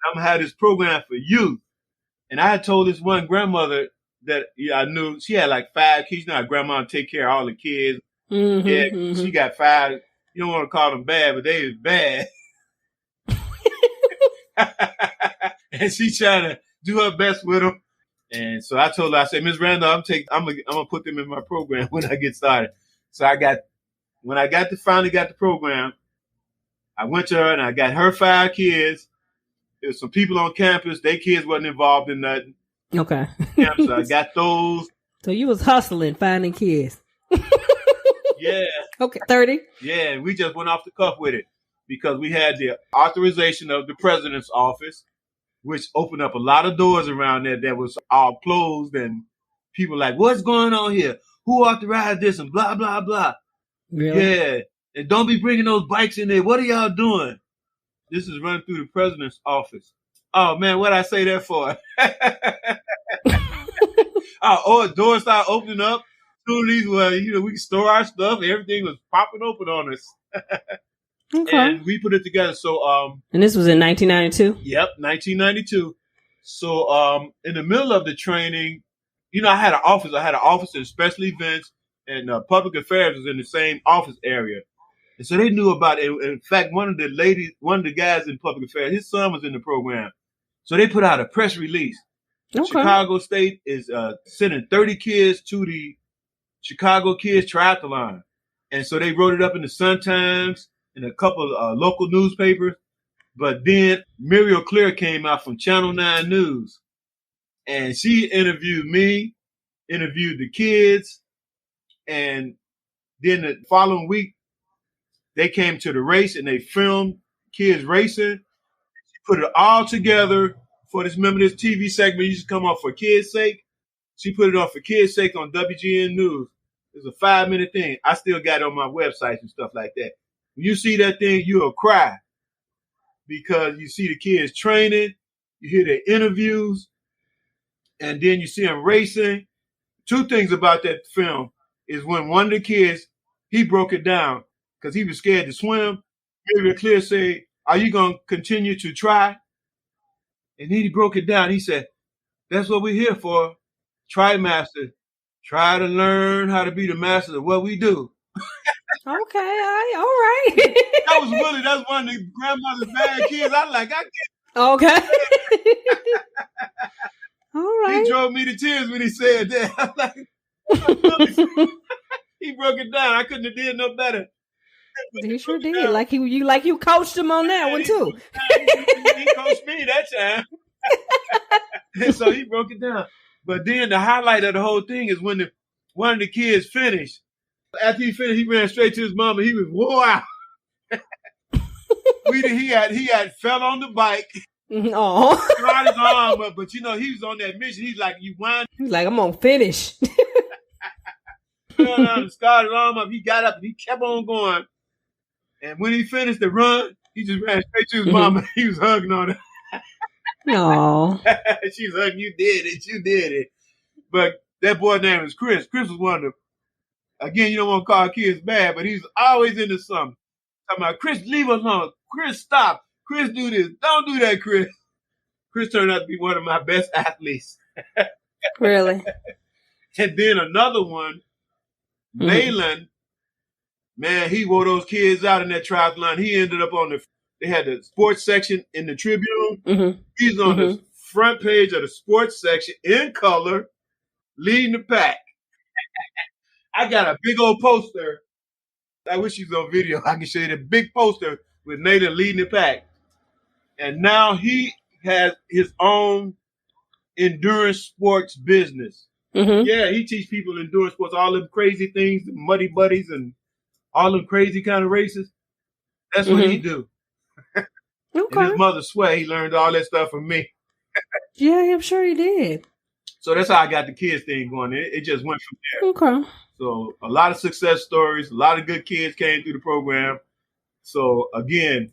I'm going to have this program for youth. And I had told this one grandmother that I knew she had like 5 kids. Grandma take care of all the kids. She got 5. You don't want to call them bad, but they was bad. And she trying to do her best with them. And so I told her, I said, "Miss Randall, I'm gonna put them in my program when I get started." So when I finally got the program, I went to her and I got her 5 kids. There's some people on campus. Their kids wasn't involved in nothing. Okay. So I got those. So you was hustling, finding kids. Yeah. Okay, 30. Yeah, and we just went off the cuff with it because we had the authorization of the president's office, which opened up a lot of doors around there that was all closed, and people like, "What's going on here? Who authorized this?" and blah, blah, blah. Really? Yeah. And don't be bringing those bikes in there. What are y'all doing? This is run through the president's office. Oh, man, what'd I say that for? Doors started opening up. Facilities where, we can store our stuff. Everything was popping open on us. Okay. And we put it together. So, and this was in 1992? Yep, 1992. So, in the middle of the training, I had an office. I had an office in special events, and public affairs was in the same office area. And so they knew about it. In fact, one of the guys in public affairs, his son was in the program. So they put out a press release. Okay. Chicago State is sending 30 kids to the Chicago Kids Triathlon. And so they wrote it up in the Sun-Times and a couple of local newspapers. But then Muriel Clear came out from Channel 9 News. And she interviewed me, interviewed the kids. And then the following week, they came to the race and they filmed kids racing. She put it all together for this. Remember this TV segment used to come up for kids' sake? She put it on for kids' sake on WGN News. It's a 5-minute thing. I still got it on my websites and stuff like that. When you see that thing, you'll cry because you see the kids training, you hear their interviews, and then you see them racing. 2 things about that film is when one of the kids, he broke it down because he was scared to swim. Muriel Clear said, "Are you going to continue to try?" And then he broke it down. He said, "That's what we're here for. TriMaster. Try to learn how to be the masters of what we do." Okay, all right. That's one of the grandmother's bad kids. I get. Okay. All right. He drove me to tears when he said that. I'm like, he broke it down. I couldn't have did no better. He sure did. Down. Like you coached him on that one too. He coached me that time. And so he broke it down. But then the highlight of the whole thing is when one of the kids finished. After he finished, he ran straight to his mama. He was wore out. He had fell on the bike. Oh, Got his arm up, but he was on that mission. He's like, He's like, I'm gonna finish. Fell down and scarred his arm up. He got up and he kept on going. And when he finished the run, he just ran straight to his mama. He was hugging on her. No. She's hugging, you did it. But that boy's name is Chris. Chris was one of the, again, you don't want to call kids bad, but he's always into something. Talking about, Chris, leave us alone. Chris, stop. Chris, do this. Don't do that, Chris. Chris turned out to be one of my best athletes. Really? And then another one, Leyland, man, he wore those kids out in that triathlon. He ended up they had the sports section in the Tribune. Mm-hmm. He's on the front page of the sports section in color, leading the pack. I got a big old poster. I wish he was on video. I can show you the big poster with Nathan leading the pack. And now he has his own endurance sports business. Mm-hmm. Yeah, he teaches people endurance sports, all them crazy things, the muddy buddies and all them crazy kind of races. That's what he do. Okay. And his mother swear he learned all that stuff from me. Yeah, I'm sure he did. So that's how I got the kids thing going. It just went from there. Okay. So a lot of success stories, a lot of good kids came through the program. So again,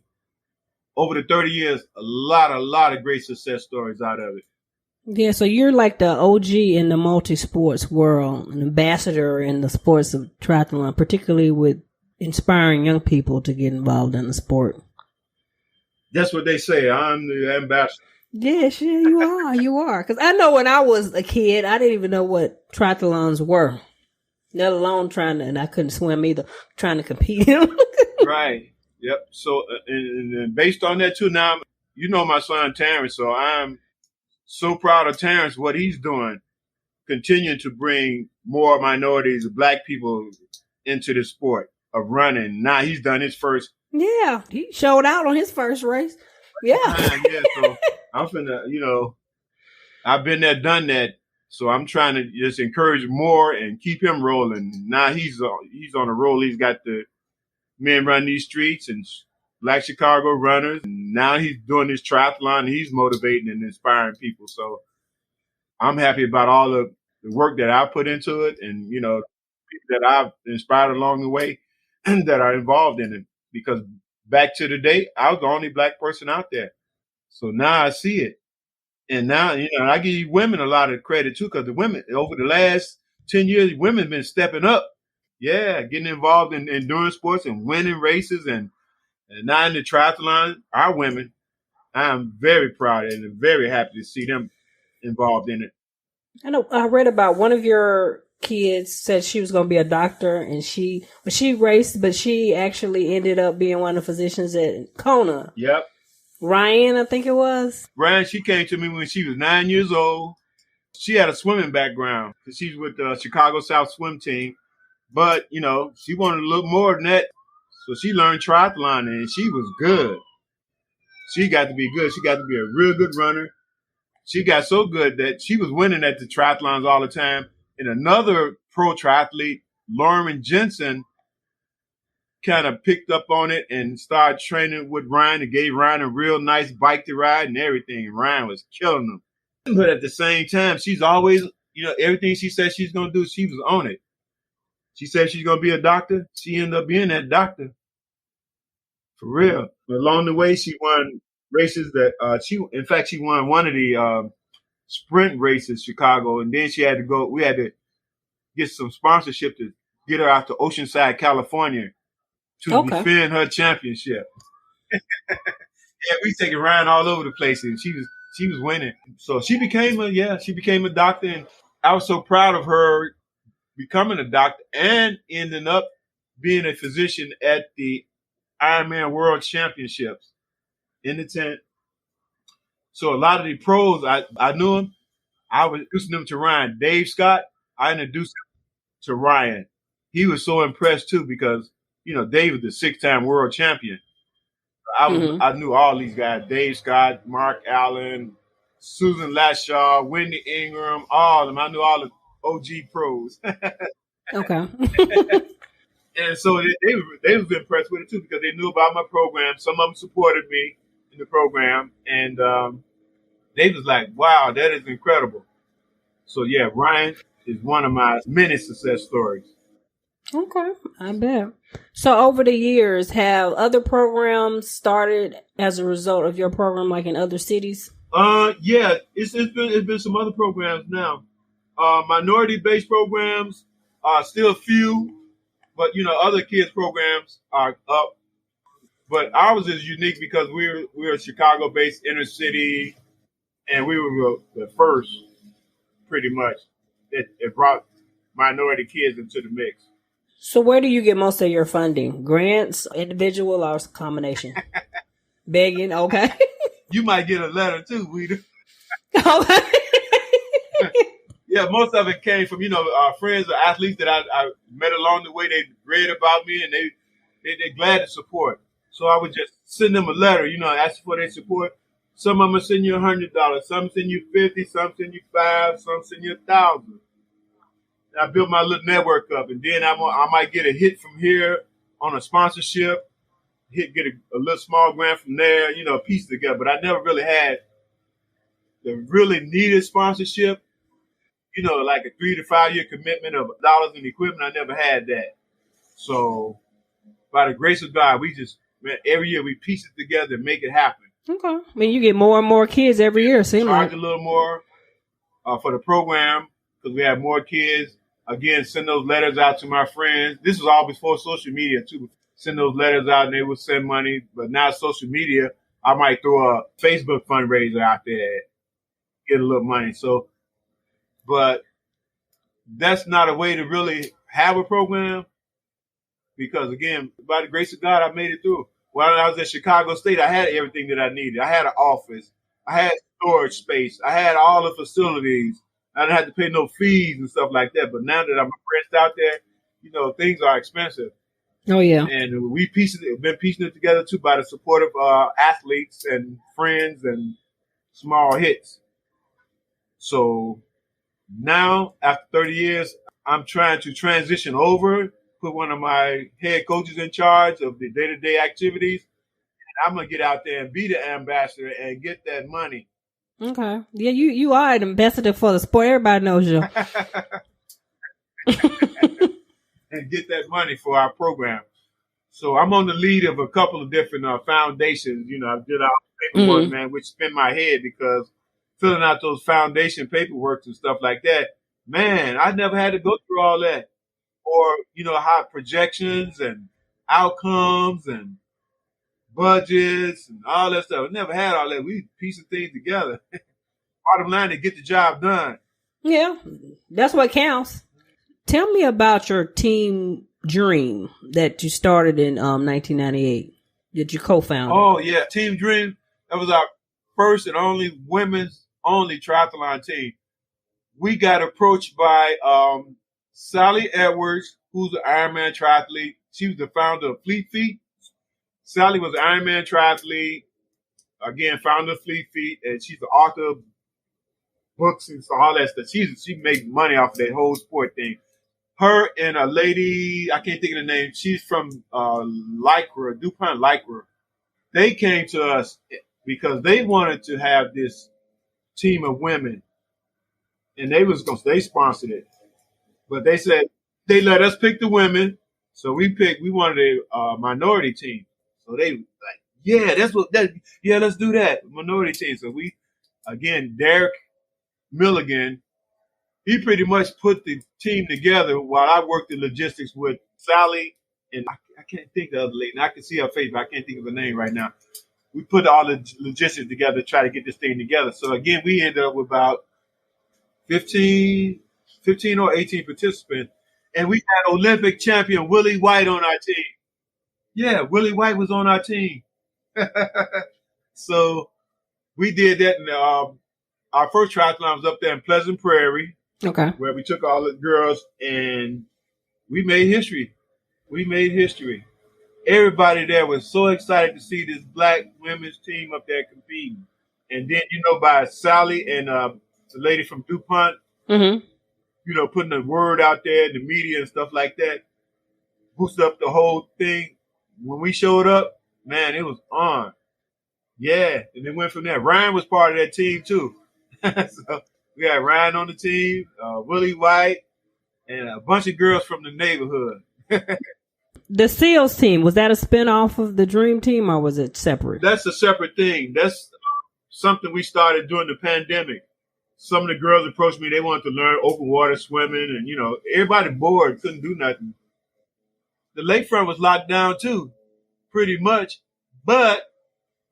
over the 30 years, a lot of great success stories out of it. Yeah, so you're like the OG in the multi-sports world, an ambassador in the sports of triathlon, particularly with inspiring young people to get involved in the sport. That's what they say. I'm the ambassador. Yes, yeah, you are. You are. Because I know when I was a kid, I didn't even know what triathlons were, let alone and I couldn't swim either, trying to compete. Right. Yep. So, and based on that too, now, you know my son Terrence, so I'm so proud of Terrence, what he's doing, continuing to bring more minorities, Black people into the sport of running. Now he's done his first. Yeah, he showed out on his first race. Yeah. Yeah, so I'm finna, I've been there, done that. So I'm trying to just encourage more and keep him rolling. Now he's on a roll. He's got the Men Run These Streets and Black Chicago Runners. And now he's doing this triathlon. And he's motivating and inspiring people. So I'm happy about all the work that I put into it and, people that I've inspired along the way that are involved in it. Because back to the day, I was the only Black person out there. So now I see it. And now, I give women a lot of credit too, because the women over the last 10 years, women have been stepping up. Yeah, getting involved in endurance sports and winning races and now in the triathlon, our women, I'm very proud and very happy to see them involved in it. I know I read about one of your kids said she was going to be a doctor and she raced, but she actually ended up being one of the physicians at Kona. Yep. Ryan, I think it was. Ryan, she came to me when she was 9 years old. She had a swimming background because she's with the Chicago South swim team. But, she wanted a little more than that. So she learned triathlon and she was good. She got to be good. She got to be a real good runner. She got so good that she was winning at the triathlons all the time. And another pro triathlete, Lauren Jensen, kind of picked up on it and started training with Ryan and gave Ryan a real nice bike to ride and everything. And Ryan was killing him. But at the same time, she's always, everything she said she's going to do, she was on it. She said she's going to be a doctor. She ended up being that doctor. For real. But along the way, she won races that she won one of the sprint races, Chicago. And then we had to get some sponsorship to get her out to Oceanside, California to defend her championship. Yeah, we taking Ryan all over the place and she was winning. So she became a doctor. And I was so proud of her becoming a doctor and ending up being a physician at the Ironman World Championships in the tent. So a lot of the pros, I knew them. I was introducing them to Ryan. Dave Scott, I introduced him to Ryan. He was so impressed too because, Dave was the 6-time world champion. I knew all these guys, Dave Scott, Mark Allen, Susan Lashaw, Wendy Ingram, all of them. I knew all the OG pros. Okay. And so they was impressed with it too because they knew about my program. Some of them supported me in the program, and they was like, "Wow, that is incredible." So yeah, Ryan is one of my many success stories. Okay, I bet. So over the years, have other programs started as a result of your program, like in other cities? Yeah, it's been some other programs now. Minority based programs are still few, but other kids programs are up. But ours is unique because we're a Chicago based inner city, and we were the first pretty much that brought minority kids into the mix. So where do you get most of your funding? Grants, individual, or combination? Begging, okay. You might get a letter too, Weeda. Okay. Yeah, most of it came from friends or athletes that I met along the way. They read about me and they're glad to support. So I would just send them a letter, ask for their support. Some of them will send you $100, some send you $50, some send you $5, some send you $1,000. I built my little network up, and then I might get a hit from here on a sponsorship, get a little small grant from there, piece together. But I never really had the really needed sponsorship, like a 3 to 5 year commitment of dollars in equipment. I never had that. So by the grace of God, every year we piece it together and make it happen. Okay. I mean, you get more and more kids every year. Charge a little more for the program because we have more kids. Again, send those letters out to my friends. This was all before social media too. Send those letters out and they would send money. But now social media, I might throw a Facebook fundraiser out there, get a little money. So, but that's not a way to really have a program because again, by the grace of God, I made it through. When I was at Chicago State, I had everything that I needed. I had an office. I had storage space. I had all the facilities. I didn't have to pay no fees and stuff like that. But now that I'm pressed out there, things are expensive. Oh, yeah. And we've been piecing it together, too, by the support of athletes and friends and small hits. So now, after 30 years, I'm trying to transition over, put one of my head coaches in charge of the day-to-day activities. And I'm going to get out there and be the ambassador and get that money. Okay. Yeah, you are an ambassador for the sport. Everybody knows you. And get that money for our program. So I'm on the lead of a couple of different foundations. I did our paperwork, man, which spin my head because filling out those foundation paperwork and stuff like that, man, I never had to go through all that. Or, how projections and outcomes and budgets and all that stuff. I never had all that. We piecing things together. Bottom line, to get the job done. Yeah, that's what counts. Tell me about your team dream that you started in 1998 that you co-founded. Oh, yeah. Team Dream. That was our first and only women's only triathlon team. We got approached by Sally Edwards, who's an Ironman triathlete. She was the founder of Fleet Feet. Sally was an Ironman triathlete, again, founder of Fleet Feet, and she's the author of books and all that stuff. She makes money off of that whole sport thing. Her and a lady, I can't think of the name, she's from Lycra, DuPont Lycra. They came to us because they wanted to have this team of women, and they sponsored it. But they said they let us pick the women, so we wanted a minority team. So they like, yeah, let's do that minority team. So again, Derek Milligan, he pretty much put the team together while I worked the logistics with Sally and I can't think of the other lady. And I can see her face, but I can't think of her name right now. We put all the logistics together to try to get this thing together. So again, we ended up with about 15 or 18 participants. And we had Olympic champion Willie White on our team. Yeah, Willie White was on our team. So we did that. And our first triathlon was up there in Pleasant Prairie. Okay. Where we took all the girls and we made history. Everybody there was so excited to see this black women's team up there competing. And then, by Sally and the lady from DuPont, putting the word out there in the media and stuff like that, boosted up the whole thing. When we showed up, man, it was on. Yeah. And it went from there. Ryan was part of that team too. So we had Ryan on the team, Willie White, and a bunch of girls from the neighborhood. The SEALs team, was that a spinoff of the Dream Team or was it separate? That's a separate thing. That's something we started during the pandemic. Some of the girls approached me. They wanted to learn open water swimming and, everybody bored, couldn't do nothing. The lakefront was locked down too, pretty much. But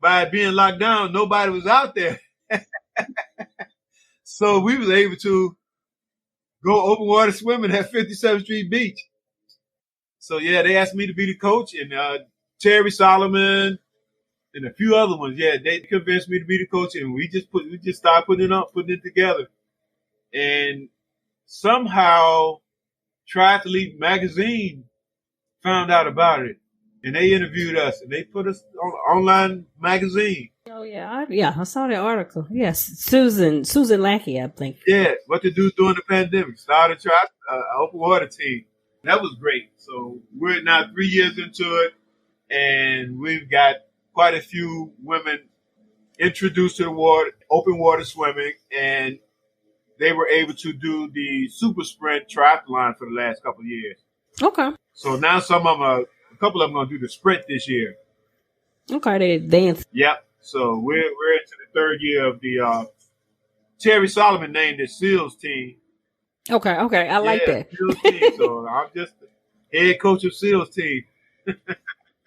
by being locked down, nobody was out there. So we was able to go open water swimming at 57th Street Beach. So, yeah, they asked me to be the coach, and Terry Solomon and a few other ones. Yeah, they convinced me to be the coach, and we just started putting it together. And somehow Triathlete magazine found out about it, and they interviewed us, and they put us on online magazine. Oh yeah, I saw that article. Yes, Susan Lackey, I think. Yeah, what to do during the pandemic? Started an open water team. That was great. So we're now 3 years into it, and we've got quite a few women introduced to the open water swimming, and they were able to do the super sprint triathlon for the last couple of years. Okay. So now a couple of them are going to do the sprint this year. Okay, they dance. Yep. So we're into the third year of the Terry Solomon named the SEALs team. Okay, I like that. SEALs team. So I'm just the head coach of SEALs team.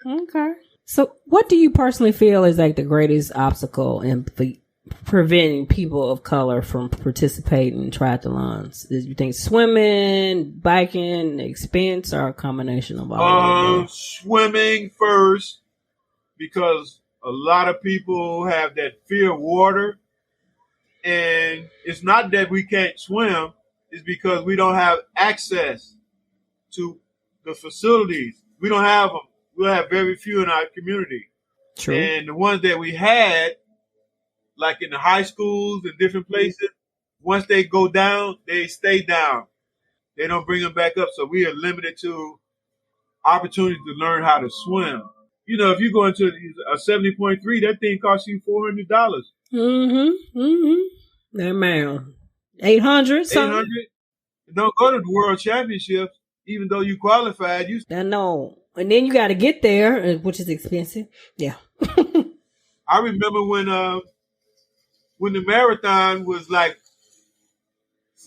Okay. So what do you personally feel is like the greatest obstacle in preventing people of color from participating in triathlons? Do you think swimming, biking, expense, or a combination of all of them? Swimming first, because a lot of people have that fear of water. And it's not that we can't swim, it's because we don't have access to the facilities. We don't have them. We have very few in our community. True. And the ones that we had, like in the high schools and different places, once they go down, they stay down. They don't bring them back up. So we are limited to opportunity to learn how to swim. If you go into a 70.3, that thing costs you $400. That man, 800 something. 800. Don't go to the World Championships, even though you qualified. I know, and then you got to get there, which is expensive. Yeah. I remember when the marathon was like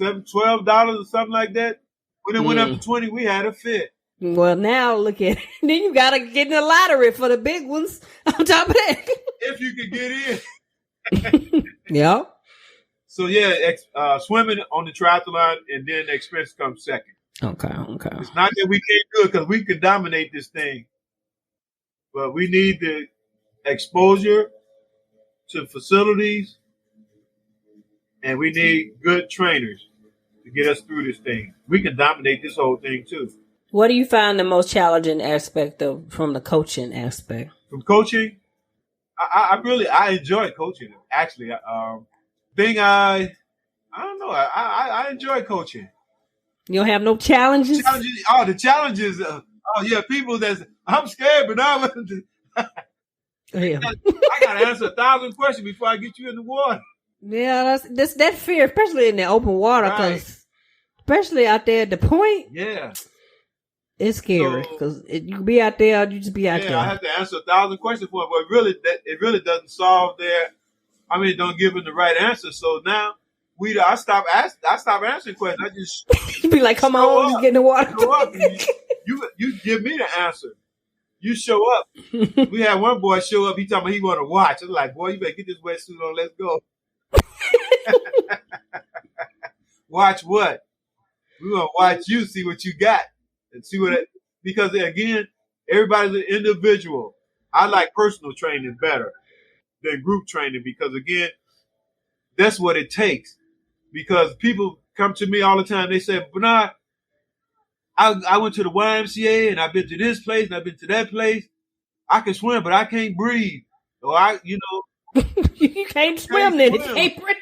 $12 or something like that. When it went up to 20, we had a fit. Well, now look at it. Then you got to get in the lottery for the big ones on top of that. If you could get in. Yeah. So, swimming on the triathlon, and then the expense comes second. Okay. It's not that we can't do it, because we can dominate this thing. But we need the exposure to facilities, and we need good trainers to get us through this thing. We can dominate this whole thing, too. What do you find the most challenging aspect from the coaching aspect? From coaching, I enjoy coaching. Actually, I don't know. I enjoy coaching. You don't have no challenges? The challenges. People I'm scared, but I gotta answer 1,000 questions before I get you in the water. Yeah, that's that fear, especially in the open water, because especially out there at the point. Yeah. It's scary because you be out there, you just be out there. I have to answer 1,000 questions for it, but it really doesn't solve don't give them the right answer. So now I stop answering questions. I just you be like, come on, just get in the water. Show up. You give me the answer. You show up. We had one boy show up. He told me he want to watch. I was like, boy, you better get this wetsuit on. Let's go. Watch what? We're gonna watch you, see what you got. And see because again, everybody's an individual. I like personal training better than group training because again, that's what it takes. Because people come to me all the time. They say, Bernard, I went to the YMCA and I've been to this place and I've been to that place. I can swim, but I can't breathe. So You can't swim then. You can't breathe.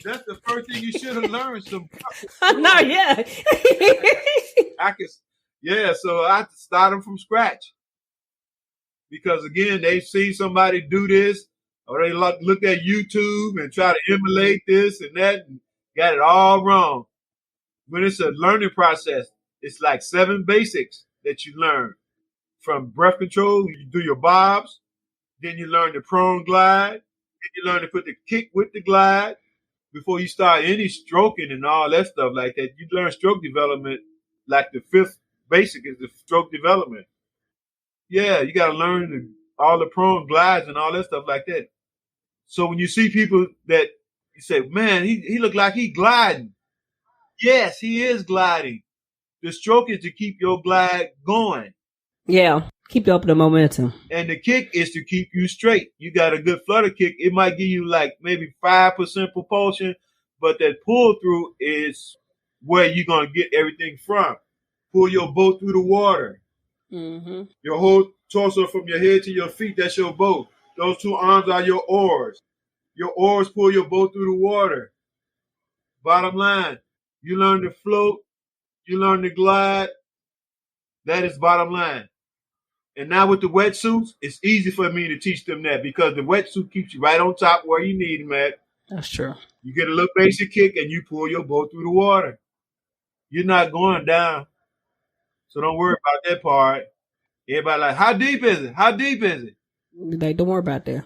That's the first thing you should have learned. No, yeah. So I have to start them from scratch. Because again, they see somebody do this, or they look at YouTube and try to emulate this and that, and got it all wrong. When it's a learning process, it's like 7 basics that you learn. From breath control, you do your bobs, then you learn the prone glide, then you learn to put the kick with the glide. Before you start any stroking and all that stuff like that, you learn stroke development. Like the 5th basic is the stroke development. Yeah, you got to learn all the prone glides and all that stuff like that. So when you see people that you say, man, he look like he gliding. Yes, he is gliding. The stroke is to keep your glide going. Yeah, keep up the momentum. And the kick is to keep you straight. You got a good flutter kick. It might give you like maybe 5% propulsion, but that pull through is where you're going to get everything from. Pull your boat through the water. Mm-hmm. Your whole torso from your head to your feet, that's your boat. Those 2 arms are your oars. Your oars pull your boat through the water. Bottom line, you learn to float, you learn to glide. That is bottom line. And now with the wetsuits, it's easy for me to teach them that because the wetsuit keeps you right on top where you need them at. That's true. You get a little basic kick and you pull your boat through the water. You're not going down. So don't worry about that part. Everybody like, how deep is it? How deep is it? Like, don't worry about that.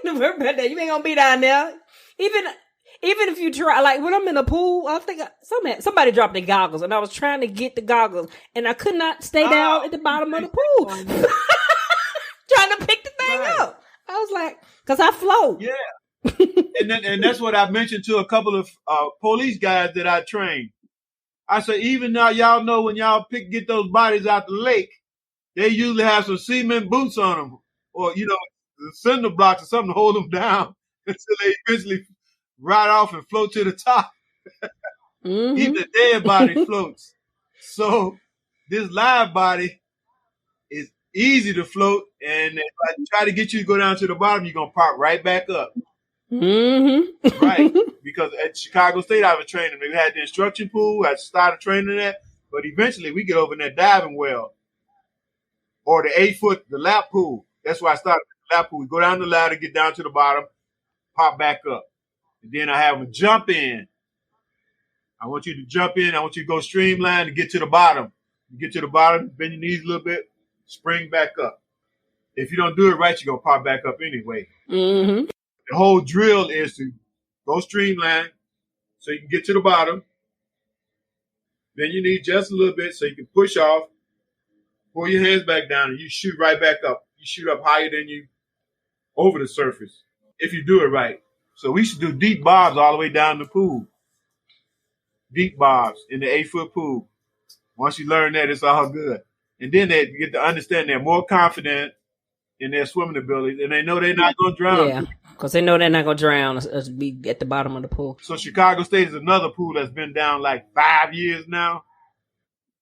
Don't worry about that. You ain't gonna be down there. Even if you try, like when I'm in a pool, I think somebody dropped their goggles, and I was trying to get the goggles, and I could not stay down at the bottom of the pool, trying to pick the thing up. I was like, because I float. Yeah, and that's what I mentioned to a couple of police guys that I trained. I said, even now y'all know when y'all get those bodies out the lake, they usually have some cement boots on them, or cinder blocks or something to hold them down until they eventually ride off and float to the top. Mm-hmm. Even the dead body floats. So this live body is easy to float, and if I try to get you to go down to the bottom, you're gonna pop right back up. Mm-hmm. Right. Because at Chicago State I was training. We had the instruction pool. I started training that, but eventually we get over in that diving well. Or the 8-foot, the lap pool. That's why I started with the lap pool. We go down the ladder, get down to the bottom, pop back up. And then I have them jump in. I want you to jump in. I want you to go streamline and get to the bottom. You get to the bottom, bend your knees a little bit, spring back up. If you don't do it right, you're going to pop back up anyway. Mm-hmm. The whole drill is to go streamline so you can get to the bottom. Then you need just a little bit so you can push off, pull your hands back down, and you shoot right back up. You shoot up higher than you over the surface if you do it right. So we should do deep bobs all the way down the pool. Deep bobs in the 8-foot pool. Once you learn that, it's all good. And then they get to understand they're more confident in their swimming abilities, and they know they're not going to drown. Yeah, because they know they're not going to drown or be at the bottom of the pool. So Chicago State is another pool that's been down like 5 years now.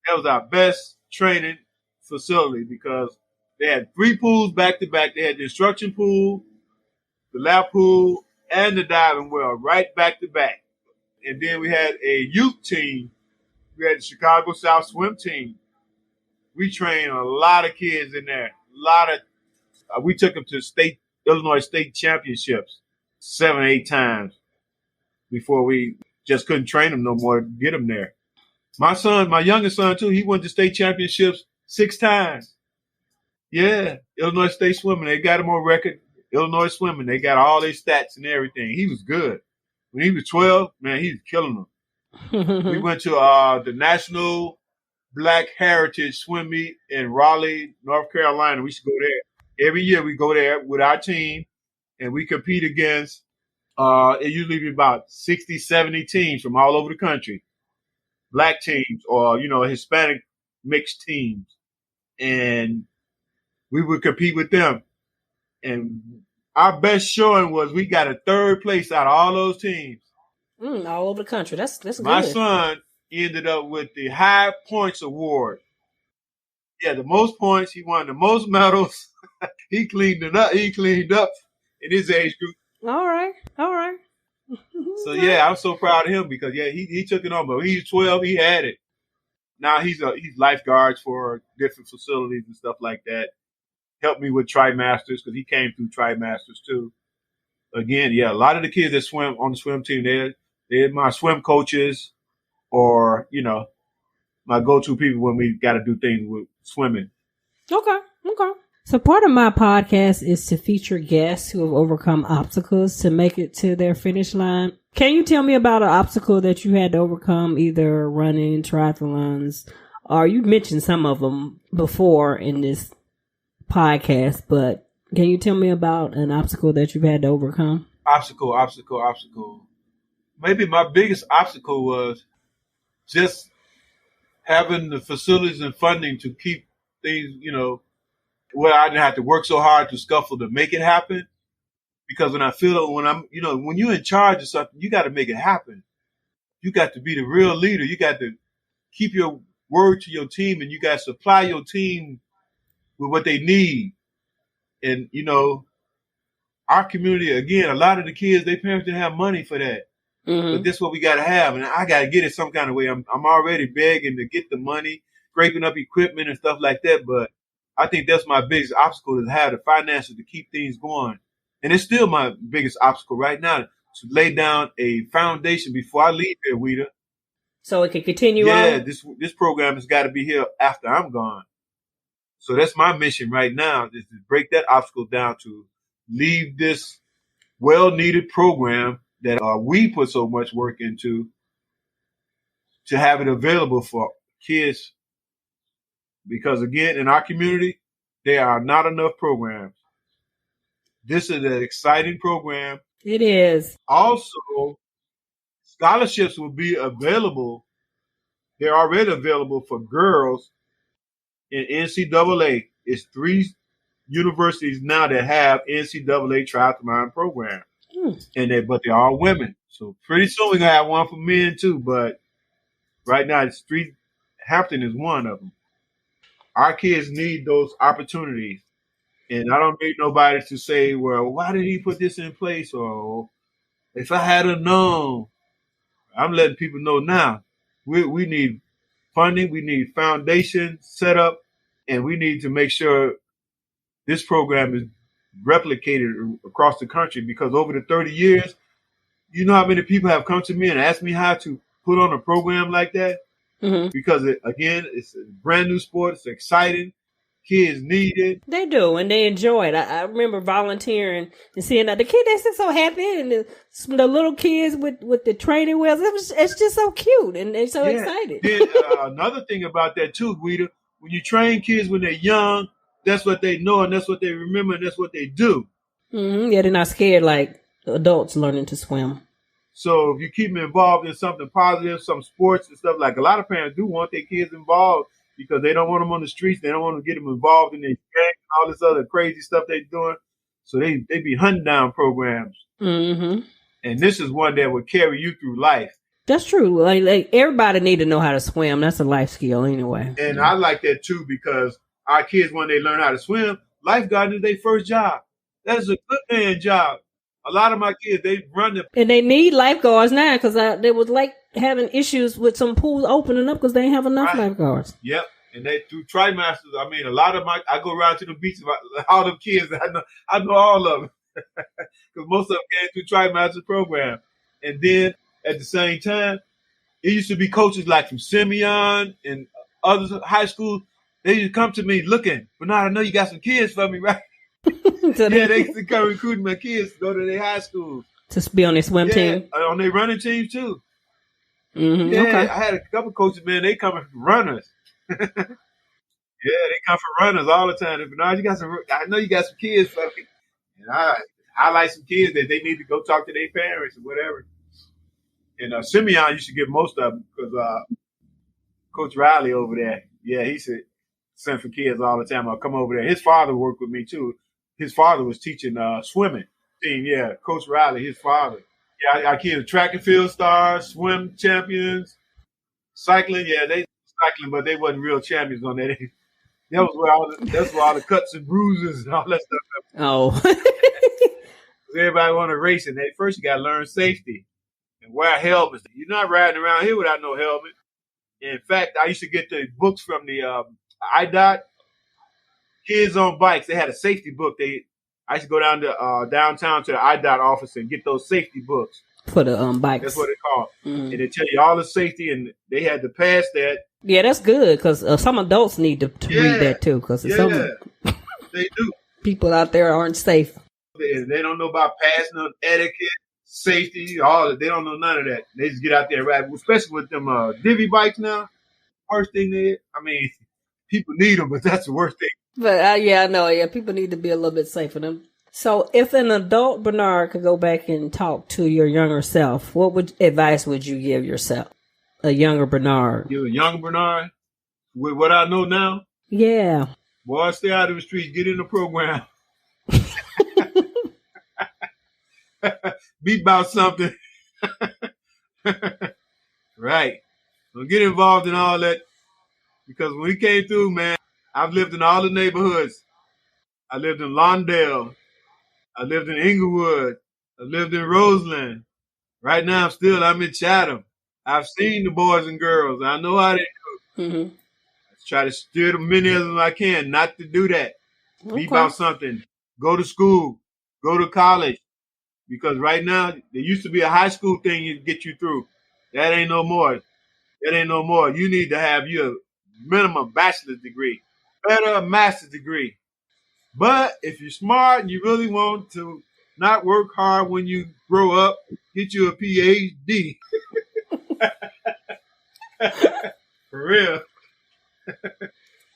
That was our best training facility because they had 3 pools back to back. They had the instruction pool, the lap pool, and the diving well right back to back. And then we had a youth team. We had the Chicago South swim team. We trained a lot of kids in there. We took them to Illinois state championships 7 or 8 times before we just couldn't train them no more to get them there. My youngest son too, he went to state championships 6 times. Yeah, Illinois state swimming. They got him on record. Illinois swimming. They got all their stats and everything. He was good. When he was 12, man, he was killing them. We went to the National Black Heritage Swim Meet in Raleigh, North Carolina. We should go there. Every year we go there with our team, and we compete against, it usually be about 60, 70 teams from all over the country. Black teams or, Hispanic mixed teams. And we would compete with them. And our best showing was we got a 3rd place out of all those teams. All over the country. That's good. My son ended up with the high points award. Yeah, the most points. He won the most medals. He cleaned it up. He cleaned up in his age group. All right. So yeah, I'm so proud of him because yeah, he took it on. But he's 12, he had it. Now he's lifeguards for different facilities and stuff like that. Helped me with Trimasters because he came through Trimasters too. Again, yeah, a lot of the kids that swim on the swim team, they're my swim coaches, or my go-to people when we got to do things with swimming. Okay. So part of my podcast is to feature guests who have overcome obstacles to make it to their finish line. Can you tell me about an obstacle that you had to overcome, either running, triathlons, or you mentioned some of them before in this podcast, but can you tell me about an obstacle that you've had to overcome? Obstacle. Maybe my biggest obstacle was just having the facilities and funding to keep things, where I didn't have to work so hard to scuffle to make it happen. Because when when you're in charge of something, you got to make it happen. You got to be the real leader. You got to keep your word to your team, and you got to supply your team with what they need. And, our community, again, a lot of the kids, their parents didn't have money for that. Mm-hmm. But this is what we got to have. And I got to get it some kind of way. I'm already begging to get the money, scraping up equipment and stuff like that. But I think that's my biggest obstacle, to have the finances to keep things going. And it's still my biggest obstacle right now, to lay down a foundation before I leave here, Weta. So it can continue on? Yeah, this program has got to be here after I'm gone. So that's my mission right now, is to break that obstacle down, to leave this well-needed program that we put so much work into, to have it available for kids. Because, again, in our community, there are not enough programs. This is an exciting program. It is. Also, scholarships will be available. They're already available for girls in NCAA. It's 3 universities now that have NCAA triathlon program. But they're all women. So pretty soon we're going to have one for men too. But right now, it's 3. Hampton is one of them. Our kids need those opportunities. And I don't need nobody to say, well, why did he put this in place? Or if I had known. I'm letting people know now. We need funding. We need foundation set up. And we need to make sure this program is replicated across the country, because over the 30 years, you know how many people have come to me and asked me how to put on a program like that? Mm-hmm. Because, it's a brand new sport. It's exciting. Kids need it. They do, and they enjoy it. I remember volunteering and seeing that the kids, they're still so happy, and the little kids with the training wheels, it's just so cute, and they're so excited. Then, another thing about that too, Guida, when you train kids when they're young, that's what they know, and that's what they remember, and that's what they do. Mm-hmm. Yeah, they're not scared like adults learning to swim. So if you keep them involved in something positive, some sports and stuff, like a lot of parents do want their kids involved, because they don't want them on the streets. They don't want to get them involved in their gang and all this other crazy stuff they're doing. So they be hunting down programs. Mm-hmm. And this is one that will carry you through life. That's true. Like everybody need to know how to swim. That's a life skill anyway. And I like that too, because our kids, when they learn how to swim, lifeguard is their first job. That is a good man job. A lot of my kids, they run and they need lifeguards now, because they was like having issues with some pools opening up because they ain't have enough lifeguards. Yep. And they do Trimasters. I mean, a lot of I go around to the beaches, all them kids, I know all of them. Because most of them came through Trimaster program. And then at the same time, it used to be coaches like from Simeon and other high schools. They used to come to me looking, Bernard, I know you got some kids for me, right? They used to come recruiting my kids to go to their high schools. To be on their swim team? On their running teams too. Mm-hmm. Yeah, okay. I had a couple coaches, man, they coming from runners. Yeah, they come from runners all the time. Bernard, I know you got some kids for me. And I highlight some kids that they need to go talk to their parents or whatever. And Simeon used to get most of them, because Coach Riley over there, he said, send for kids all the time. I'll come over there. His father worked with me too. His father was teaching swimming team. Yeah, Coach Riley, his father. Yeah, our kids track and field stars, swim champions, cycling. Yeah, they cycling, but they wasn't real champions on that. That's where all the cuts and bruises and all that stuff. Oh. Everybody want to race, and first you got to learn safety and wear helmets. You're not riding around here without no helmet. In fact, I used to get the books from the IDOT Kids on Bikes. They had a safety book. I used to go down to downtown to the IDOT office and get those safety books for the bikes. That's what they call. And they tell you all the safety, and they had to pass that. Yeah, that's good because some adults need to read that too. Because some they do. People out there aren't safe. They don't know about passing on etiquette, safety, all that. They don't know none of that. They just get out there and ride, especially with them divvy bikes now. Worst thing people need them, but that's the worst thing. But I know. Yeah, people need to be a little bit safer. So, if an adult Bernard could go back and talk to your younger self, what advice would you give yourself? A younger Bernard. You're a younger Bernard with what I know now. Yeah. Boy, stay out of the streets. Get in the program. Be about something. Right. Don't get involved in all that. Because when we came through, man, I've lived in all the neighborhoods. I lived in Lawndale. I lived in Inglewood. I lived in Roseland. Right now, I'm in Chatham. I've seen the boys and girls. I know how they do. Mm-hmm. I try to steer the many of them I can not to do that. Okay. Be about something. Go to school. Go to college. Because right now, there used to be a high school thing to get you through. That ain't no more. You need to have your minimum bachelor's degree. Better a master's degree. But if you're smart and you really want to not work hard when you grow up, get you a PhD. For real.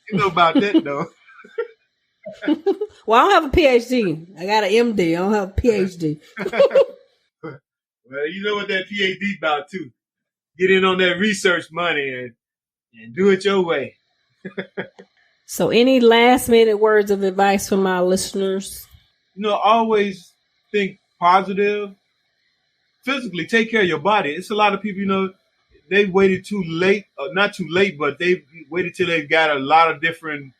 You know about that, though. Well, I don't have a PhD. I got an MD. I don't have a PhD. Well, you know what that PhD about, too. Get in on that research money and do it your way. So any last minute words of advice from my listeners? Always think positive. Physically, take care of your body. It's a lot of people, they waited too late, not too late, but they waited till they got a lot of different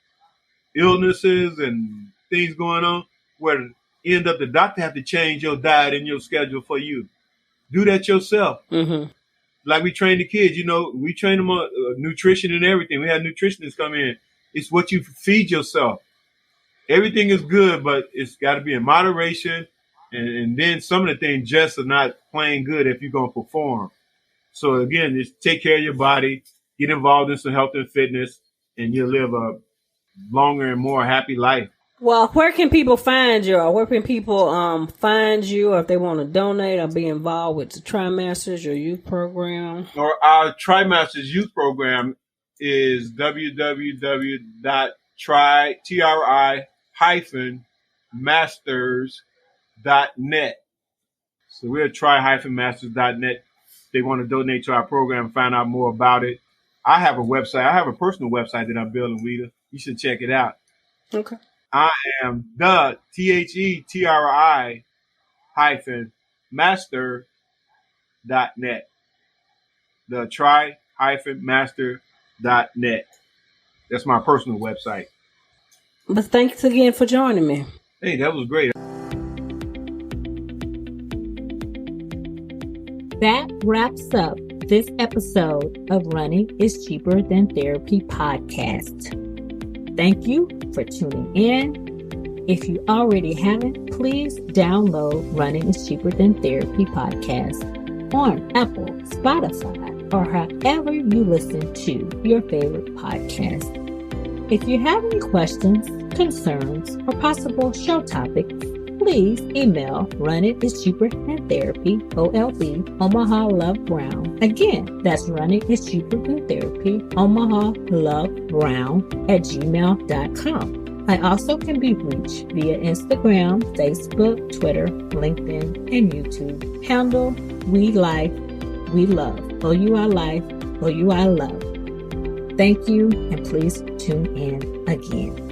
illnesses and things going on where end up the doctor have to change your diet and your schedule for you. Do that yourself. Mm-hmm. Like we train the kids, we train them on nutrition and everything. We have nutritionists come in. It's what you feed yourself. Everything is good, but it's got to be in moderation. And then some of the things just are not playing good if you're going to perform. So again, just take care of your body, get involved in some health and fitness, and you'll live a longer and more happy life. Well, where can people find you? Or where can people find you, or if they want to donate or be involved with the TriMasters, your youth program? Or our TriMasters youth program is www.tri-masters.net. So we're at tri-masters.net. They want to donate to our program and find out more about it. I have a website. I have a personal website that I'm building, Rita. You should check it out. Okay. I am the THETRI-master.net. The tri-master.net. That's my personal website. But thanks again for joining me. Hey, that was great. That wraps up this episode of Running is Cheaper Than Therapy podcast. Thank you for tuning in. If you already haven't, please download Running is Cheaper Than Therapy podcast on Apple, Spotify, or however you listen to your favorite podcast. If you have any questions, concerns, or possible show topics, please email Running is Cheaper Than Therapy, OLB, Omaha Love Brown. Again, that's Running is Cheaper Than Therapy, Omaha Love Brown @gmail.com. I also can be reached via Instagram, Facebook, Twitter, LinkedIn, and YouTube. Handle We Life, We Love. OUI Life, OUI Love. Thank you, and please tune in again.